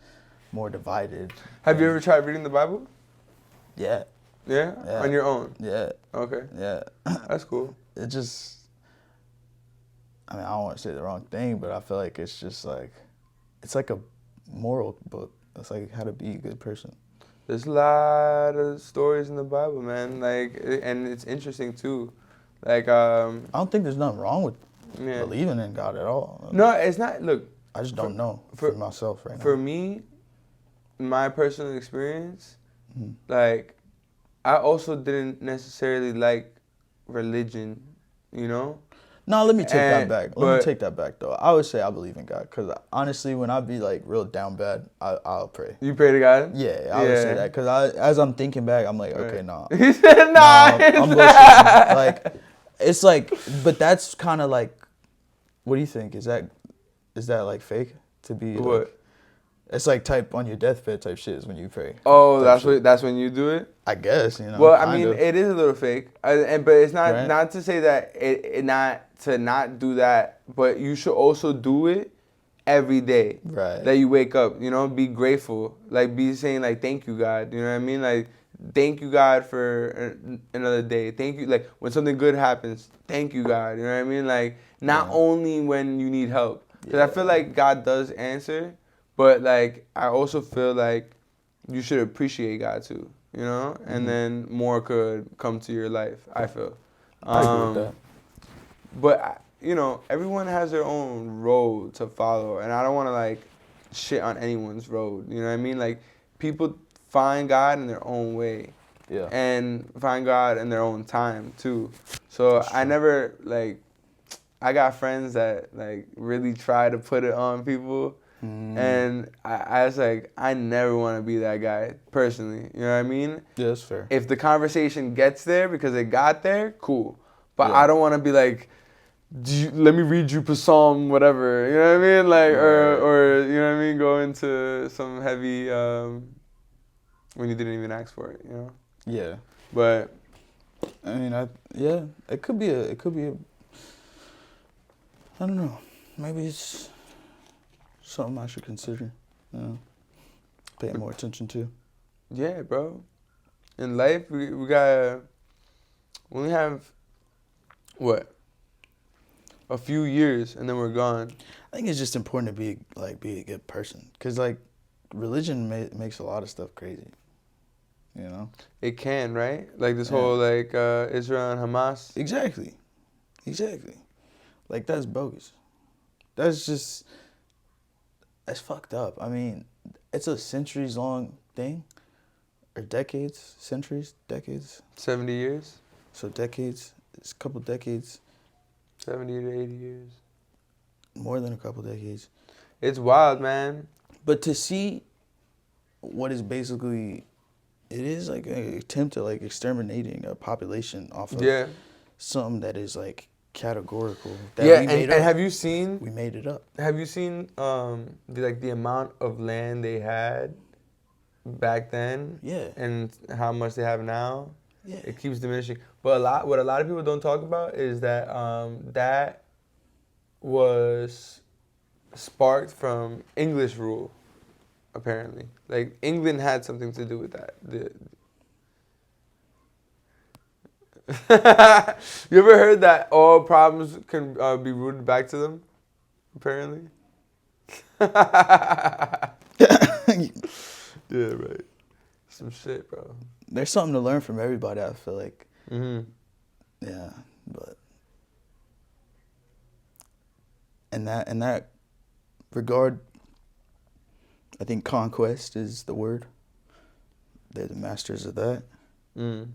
more divided. Have you ever tried reading the Bible? Yeah. Yeah? Yeah. On your own? Yeah. Okay. Yeah. That's cool. It just, I don't want to say the wrong thing, but I feel like it's just like, it's like a moral book. It's like how to be a good person. There's a lot of stories in the Bible, man. And it's interesting too. I don't think there's nothing wrong with believing in God at all. No, it's not. Look, I just don't know for myself right now. For me, my personal experience, I also didn't necessarily like religion, No, let me take that back. Let me take that back, though. I would say I believe in God, because honestly, when I be like real down bad, I'll pray. You pray to God? Yeah, I would say that, because as I'm thinking back, I'm like, okay, nah. He said, nah. I'm bullshitting. Like, it's like, but that's kind of like, what do you think? Is that like fake to be? What? Like, it's like type on your deathbed type shit is when you pray. Oh, that's when you do it? I guess, Well, I mean, it is a little fake, but it's not Right. not to say that it not to not do that, but you should also do it every day. Right. That you wake up, be grateful, like be saying like thank you God, you know what I mean? Like thank you God for another day. Thank you, like when something good happens, thank you God, you know what I mean? Like not only when you need help, because I feel like God does answer, but like I also feel like you should appreciate God too. And then more could come to your life, I feel. I agree with that. But, everyone has their own road to follow, and I don't want to, like, shit on anyone's road, you know what I mean? Like, people find God in their own way. Yeah. And find God in their own time, too. So I never, like, I got friends that, like, really try to put it on people. And I was like, I never want to be that guy, personally. You know what I mean? Yeah, that's fair. If the conversation gets there because it got there, cool. But Yeah. I don't want to be like, let me read you Psalm, whatever. You know what I mean? Like, or you know what I mean? Go into some heavy, when you didn't even ask for it, Yeah. But I mean, it could be a, I don't know. Maybe it's something I should consider, paying more attention to. yeah, bro. In life, we only have, what? A few years, and then we're gone. I think it's just important to be a good person, because like religion makes a lot of stuff crazy. It can, right? Like this whole like Israel and Hamas. Exactly. Like that's bogus. That's fucked up. I mean, it's a centuries long thing, or decades, centuries, decades. 70 years. So decades. It's a couple decades. 70 to 80 years. More than a couple decades. It's wild, man. But to see what is basically, it is like an attempt at like exterminating a population off of something that is like categorical. That we made and up. have you seen? We made it up. Have you seen the amount of land they had back then? Yeah. And how much they have now? Yeah. It keeps diminishing. But what a lot of people don't talk about is that that was sparked from English rule, apparently. Like England had something to do with that. You ever heard that all problems can be rooted back to them? Apparently. Yeah, right. Some shit, bro. There's something to learn from everybody, I feel like. Mm-hmm. Yeah, but in that regard, I think conquest is the word. They're the masters of that. Mm.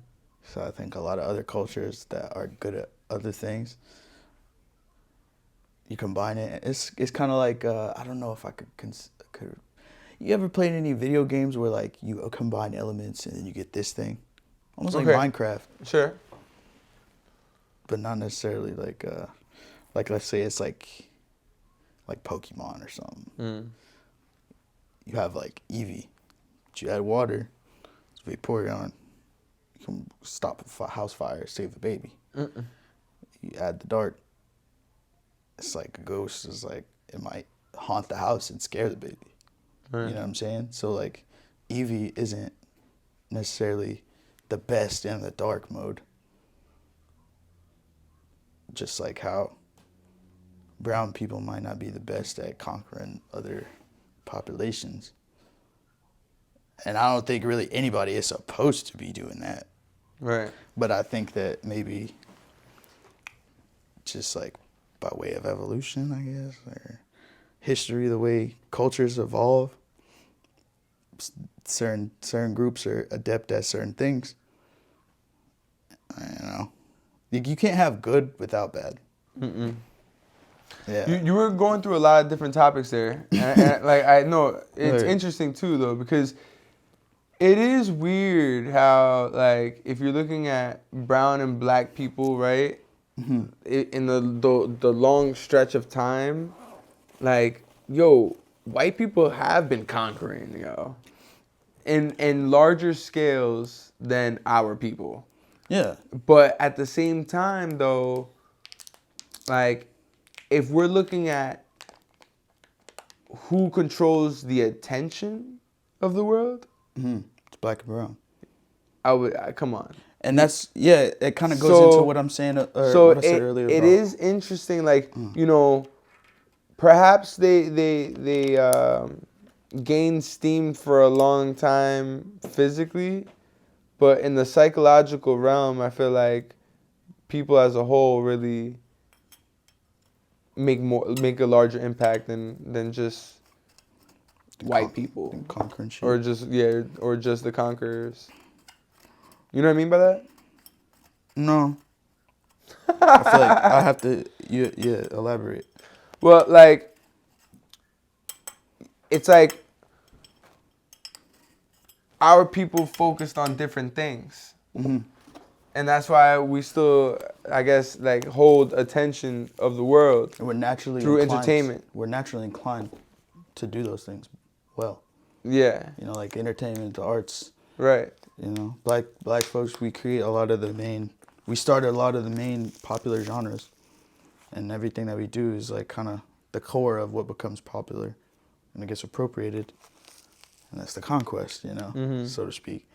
So I think a lot of other cultures that are good at other things, you combine it. It's kind of like I don't know if I could. You ever played any video games where like you combine elements and then you get this thing, almost like Minecraft, Sure. but not necessarily like let's say it's like Pokemon or something. Mm. You have like Eevee, but you add water, it's Vaporeon. You can stop a house fire, save the baby. Mm-mm. You add the dart, it's like a ghost. It's like it might haunt the house and scare the baby. Right. You know what I'm saying? So like Eevee isn't necessarily the best in the dark mode. Just like how brown people might not be the best at conquering other populations. And I don't think really anybody is supposed to be doing that. Right. But I think that maybe just like by way of evolution, I guess, or history, the way cultures evolve, certain groups are adept at certain things. You know, you can't have good without bad. Mm-mm. Yeah. You were going through a lot of different topics there, and like I know it's Right. interesting too though, because it is weird how like if you're looking at brown and black people, right, Mm-hmm. in the long stretch of time, like yo, white people have been conquering, yo, in larger scales than our people. Yeah. But at the same time, though, like, if we're looking at who controls the attention of the world, Mm-hmm. It's black and brown. come on. And that's, yeah, it kind of goes So- into what I'm saying, or So what I said earlier it about. is interesting, like, you know, perhaps they gained steam for a long time physically, but in the psychological realm, I feel like people as a whole really make a larger impact than just white people And conquering shit. or just the conquerors. You know what I mean by that? No. I feel like I have to, yeah, elaborate. Well, like it's like our people focused on different things. Mm-hmm. And that's why we still, I guess, like hold attention of the world. And we're naturally Through inclined- entertainment. We're naturally inclined to do those things well. Yeah, You know, like entertainment, the arts. right. You know, black folks, we create a lot of we started a lot of the main popular genres, and everything that we do is like kind of the core of what becomes popular, and it gets appropriated, and that's the conquest, you know, so to speak.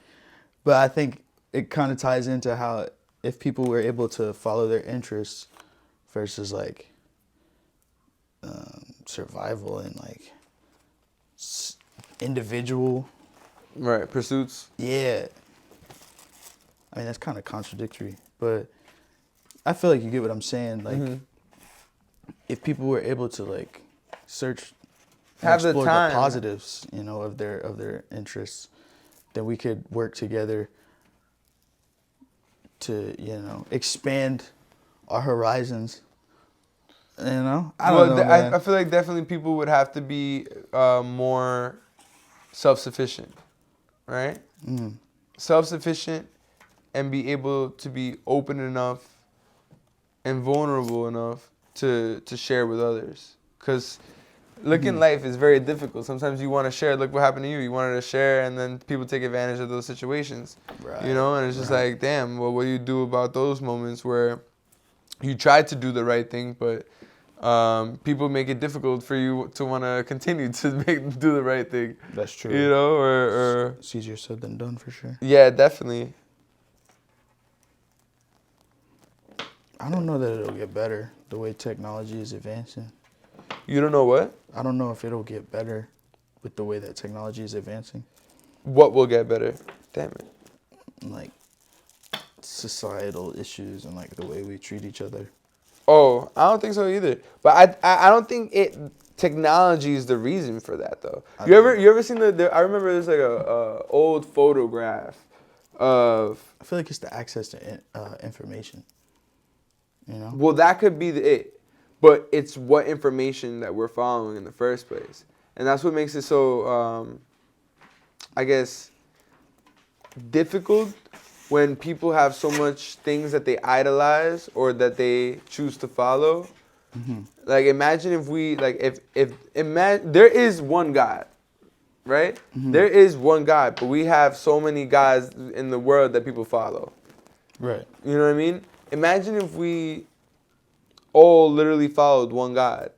But I think it kind of ties into how if people were able to follow their interests versus like survival and like individual. Right, pursuits. Yeah. I mean, that's kind of contradictory, but I feel like you get what I'm saying. Like, if people were able to like search, and Have the explore time. positives, you know, of their interests, then we could work together to, you know, expand our horizons. You know, I don't know, man. I feel like definitely people would have to be more self-sufficient, right? Self-sufficient and be able to be open enough and vulnerable enough to share with others. Because look in life is very difficult. Sometimes you want to share. Look what happened to you. You wanted to share, and then people take advantage of those situations. Right, You know, and it's just like, damn. Well, what do you do about those moments where you tried to do the right thing, but people make it difficult for you to want to continue to do the right thing? That's true. You know, or It's easier said than done for sure. yeah, definitely. I don't know that it'll get better the way technology is advancing. You don't know what? I don't know if it'll get better with the way that technology is advancing. What will get better? Damn it. Like societal issues and like the way we treat each other. Oh, I don't think so either. But I don't think technology is the reason for that though. You ever seen I remember there's like a old photograph of. I feel like it's the access to information. You know. Well, that could be it, but it's what information that we're following in the first place, and that's what makes it so, I guess, difficult when people have so much things that they idolize or that they choose to follow. Mm-hmm. Like, imagine if we, like, there is one God, right? Mm-hmm. There is one God, but we have so many gods in the world that people follow. Right. You know what I mean? Imagine if we all literally followed one God.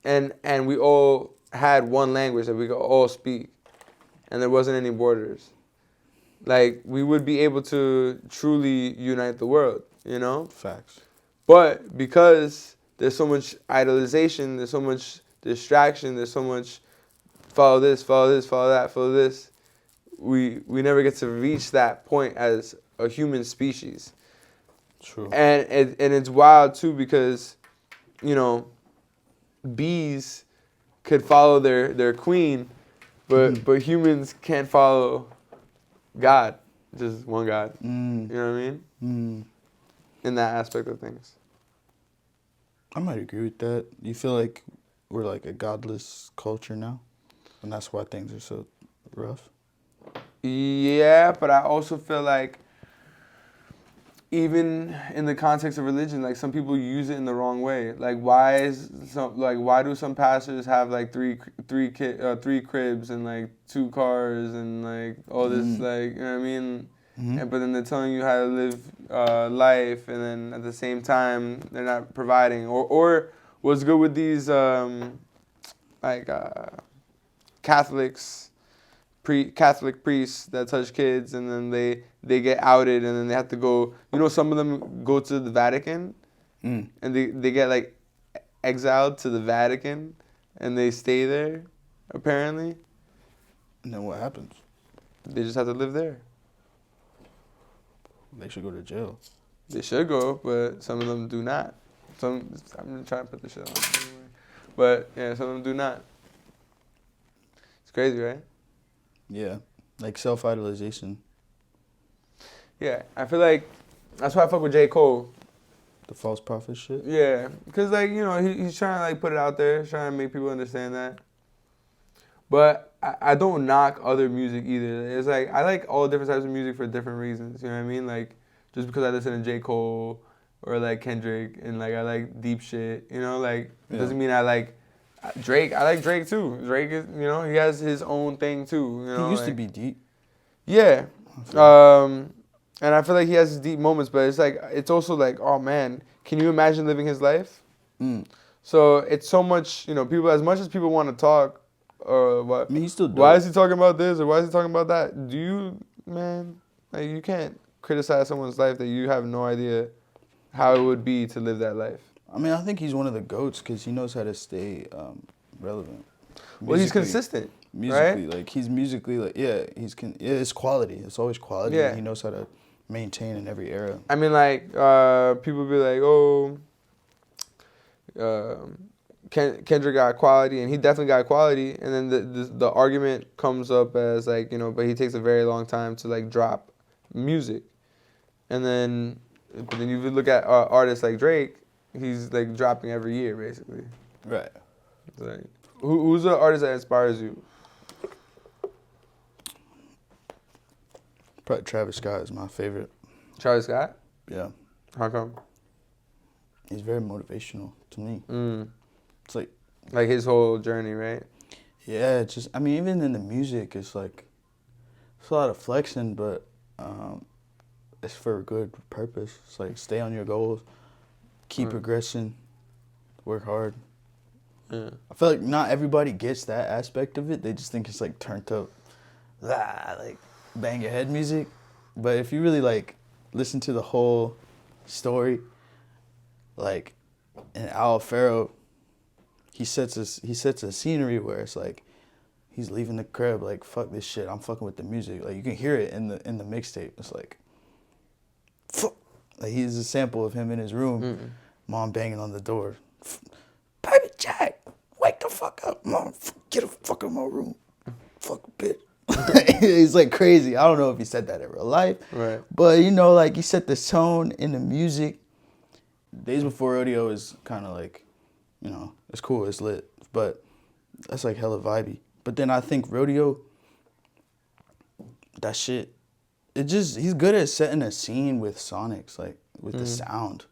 And we all had one language that we could all speak. And there wasn't any borders. Like, we would be able to truly unite the world, you know? Facts. But because there's so much idolization, there's so much distraction, there's so much follow this, follow that, follow this, we never get to reach that point as a human species. True. And it's wild, too, because, you know, bees could follow their queen, but humans can't follow God, just one God. You know what I mean? In that aspect of things. I might agree with that. You feel like we're like a godless culture now? And that's why things are so rough? Yeah, but I also feel like even in the context of religion, like some people use it in the wrong way. Like why do some pastors have like three cribs and like 2 cars and like all this like, you know what I mean? Mm-hmm. And, but then they're telling you how to live life, and then at the same time they're not providing. Or what's good with these Catholics. Catholic priests that touch kids, and then they get outed, and then they have to go. You know, some of them go to the Vatican, and they get like exiled to the Vatican, and they stay there, apparently. And then what happens? They just have to live there. They should go to jail. They should go, but some of them do not. I'm trying to put this shit on. But yeah, some of them do not. It's crazy, right? Yeah, like self-idolization. Yeah, I feel like that's why I fuck with J. Cole. The false prophet shit? Yeah, because, like, you know, he's trying to, like, put it out there. He's trying to make people understand that. But I don't knock other music either. It's like, I like all different types of music for different reasons. You know what I mean? Like, just because I listen to J. Cole or, like, Kendrick and, like, I like deep shit, you know? Like, it doesn't mean I like Drake. I like Drake, too. Drake is, you know, he has his own thing, too. You know, he used to be deep. Yeah. And I feel like he has his deep moments, but it's like, it's also like, oh man, can you imagine living his life? So it's so much, you know, people, as much as people want to talk, or what? I mean, he's still dope. Why is he talking about this, or why is he talking about that? Do you, man, like, you can't criticize someone's life that you have no idea how it would be to live that life. I mean, I think he's one of the GOATs because he knows how to stay relevant. Well, he's consistent, musically, right? Like, he's musically, like, it's quality. It's always quality. Yeah. He knows how to maintain in every era. I mean, like, people be like, oh, Kendrick got quality, and he definitely got quality, and then the argument comes up as, like, you know, but he takes a very long time to, like, drop music. And then, but then you look at artists like Drake, he's, like, dropping every year, basically. Right. It's like, who's the artist that inspires you? Probably Travis Scott is my favorite. Travis Scott? Yeah. How come? He's very motivational to me. It's like his whole journey, right? Yeah, it's just, I mean, even in the music, it's like, it's a lot of flexing, but it's for a good purpose. It's like, stay on your goals, keep progressing, work hard. Yeah. I feel like not everybody gets that aspect of it. They just think it's like turned up, like bang your head music. But if you really like listen to the whole story. Like, in Al Faro, he sets a scenery where it's like he's leaving the crib like, fuck this shit, I'm fucking with the music. Like, you can hear it in the mixtape. It's like, fuck. Like, he's a sample of him in his room, mom banging on the door. Baby Jack, wake the fuck up, mom. Get the fuck out of my room. Fuck bitch. He's like crazy. I don't know if he said that in real life. Right. But, you know, like, he set the tone in the music. Days Before Rodeo is kind of like, you know, it's cool, it's lit. But that's like hella vibey. But then I think Rodeo, that shit, he's good at setting a scene with sonics, like with the sound.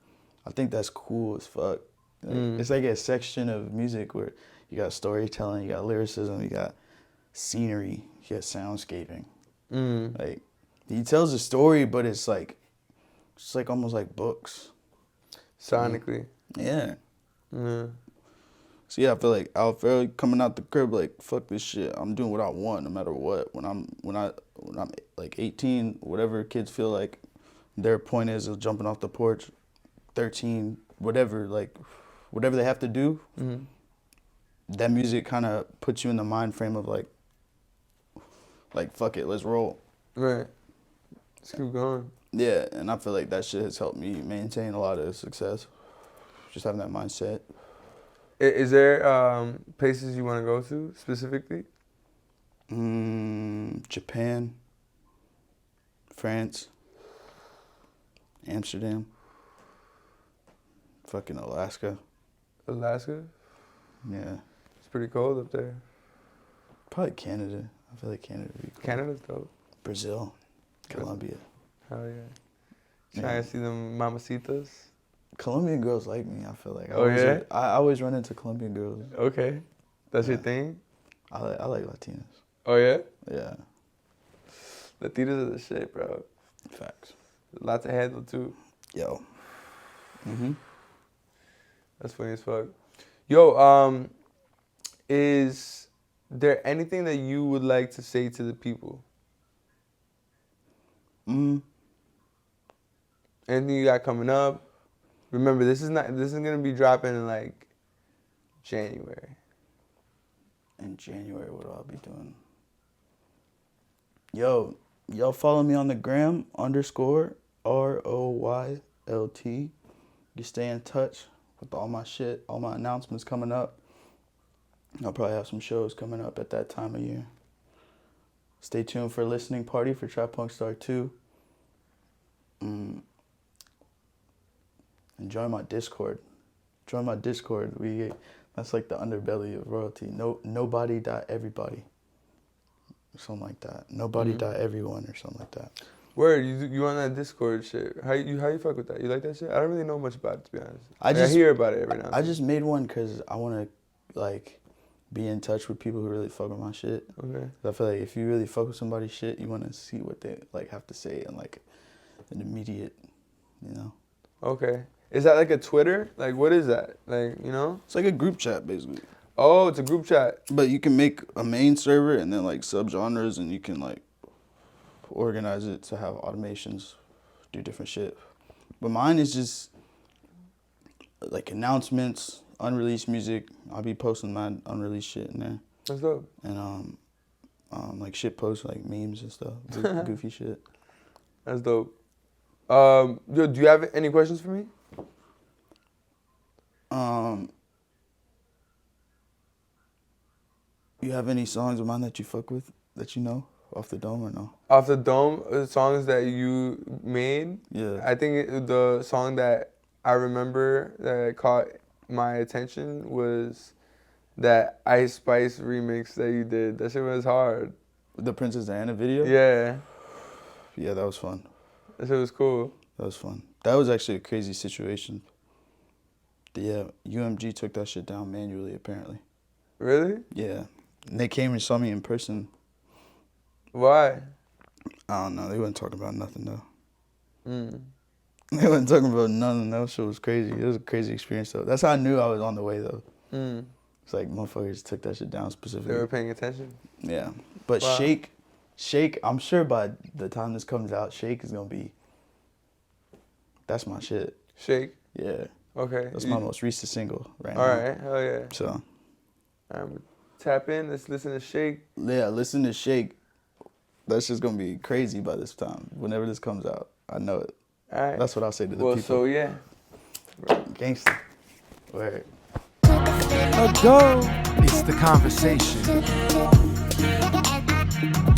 I think that's cool as fuck. Like, it's like a section of music where you got storytelling, you got lyricism, you got scenery, you got soundscaping. Like, he tells a story, but it's like almost like books. Sonically. Yeah. Yeah. So yeah, I feel like Al Faro coming out the crib like, fuck this shit. I'm doing what I want no matter what. When I'm like 18, whatever kids feel like their point is jumping off the porch, 13, whatever, like whatever they have to do. That music kind of puts you in the mind frame of like fuck it, let's roll. Right. Let's keep going. Yeah, and I feel like that shit has helped me maintain a lot of success. Just having that mindset. Is there places you want to go to specifically? Japan, France, Amsterdam, fucking Alaska. Alaska? Yeah. It's pretty cold up there. Probably Canada. I feel like Canada would be cool. Canada's dope. Brazil, Colombia. Hell yeah. Trying to see them mamacitas. Colombian girls like me, I feel like. I always run into Colombian girls. Okay. That's your thing? I like Latinas. Oh, yeah? Yeah. Latinas are the shit, bro. Facts. Lots of handle, too. Yo. That's funny as fuck. Yo, is there anything that you would like to say to the people? Anything you got coming up? Remember, this is gonna be dropping in like January. In January, what will I be doing? Yo, y'all follow me on the gram _ ROYLT. You stay in touch with all my shit, all my announcements coming up. I'll probably have some shows coming up at that time of year. Stay tuned for a listening party for Trap Punk Star 2. And join my Discord. That's like the underbelly of royalty. Nobody.everybody. Something like that. Nobody.everyone or something like that. Word, you on that Discord shit? How you fuck with that? You like that shit? I don't really know much about it, to be honest. I hear about it every now and then. I just made one because I want to like be in touch with people who really fuck with my shit. Okay. I feel like if you really fuck with somebody's shit, you want to see what they like have to say in like an immediate, you know. Okay. Is that like a Twitter? Like, what is that? Like, you know? It's like a group chat, basically. Oh, it's a group chat. But you can make a main server and then like subgenres, and you can like organize it to have automations, do different shit. But mine is just like announcements, unreleased music. I'll be posting my unreleased shit in there. That's dope. And like shit posts, like memes and stuff, goofy shit. That's dope. Yo, do you have any questions for me? You have any songs of mine that you fuck with that you know off the dome or no? Off the dome, songs that you made. Yeah. I think the song that I remember that caught my attention was that Ice Spice remix that you did. That shit was hard. The Princess Diana video? Yeah. Yeah, that was fun. That shit was cool. That was fun. That was actually a crazy situation. Yeah, UMG took that shit down manually, apparently. Really? Yeah. And they came and saw me in person. Why? I don't know. They wasn't talking about nothing, though. They wasn't talking about nothing. That shit was crazy. It was a crazy experience, though. That's how I knew I was on the way, though. It's like motherfuckers took that shit down specifically. They were paying attention? Yeah. But wow. Shake, I'm sure by the time this comes out, Shake is going to be... That's my shit. Shake. Yeah. Okay. That's my most recent single right now. All right. Hell yeah. So. Tap in. Let's listen to Shake. Yeah, listen to Shake. That's just gonna be crazy by this time. Whenever this comes out, I know it. All right. That's what I'll say to the Well, people. so yeah. Gangsta. Word. Ago, it's the conversation.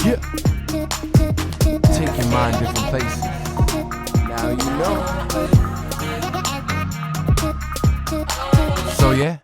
Yeah. Take your mind different places. Now you know. So yeah.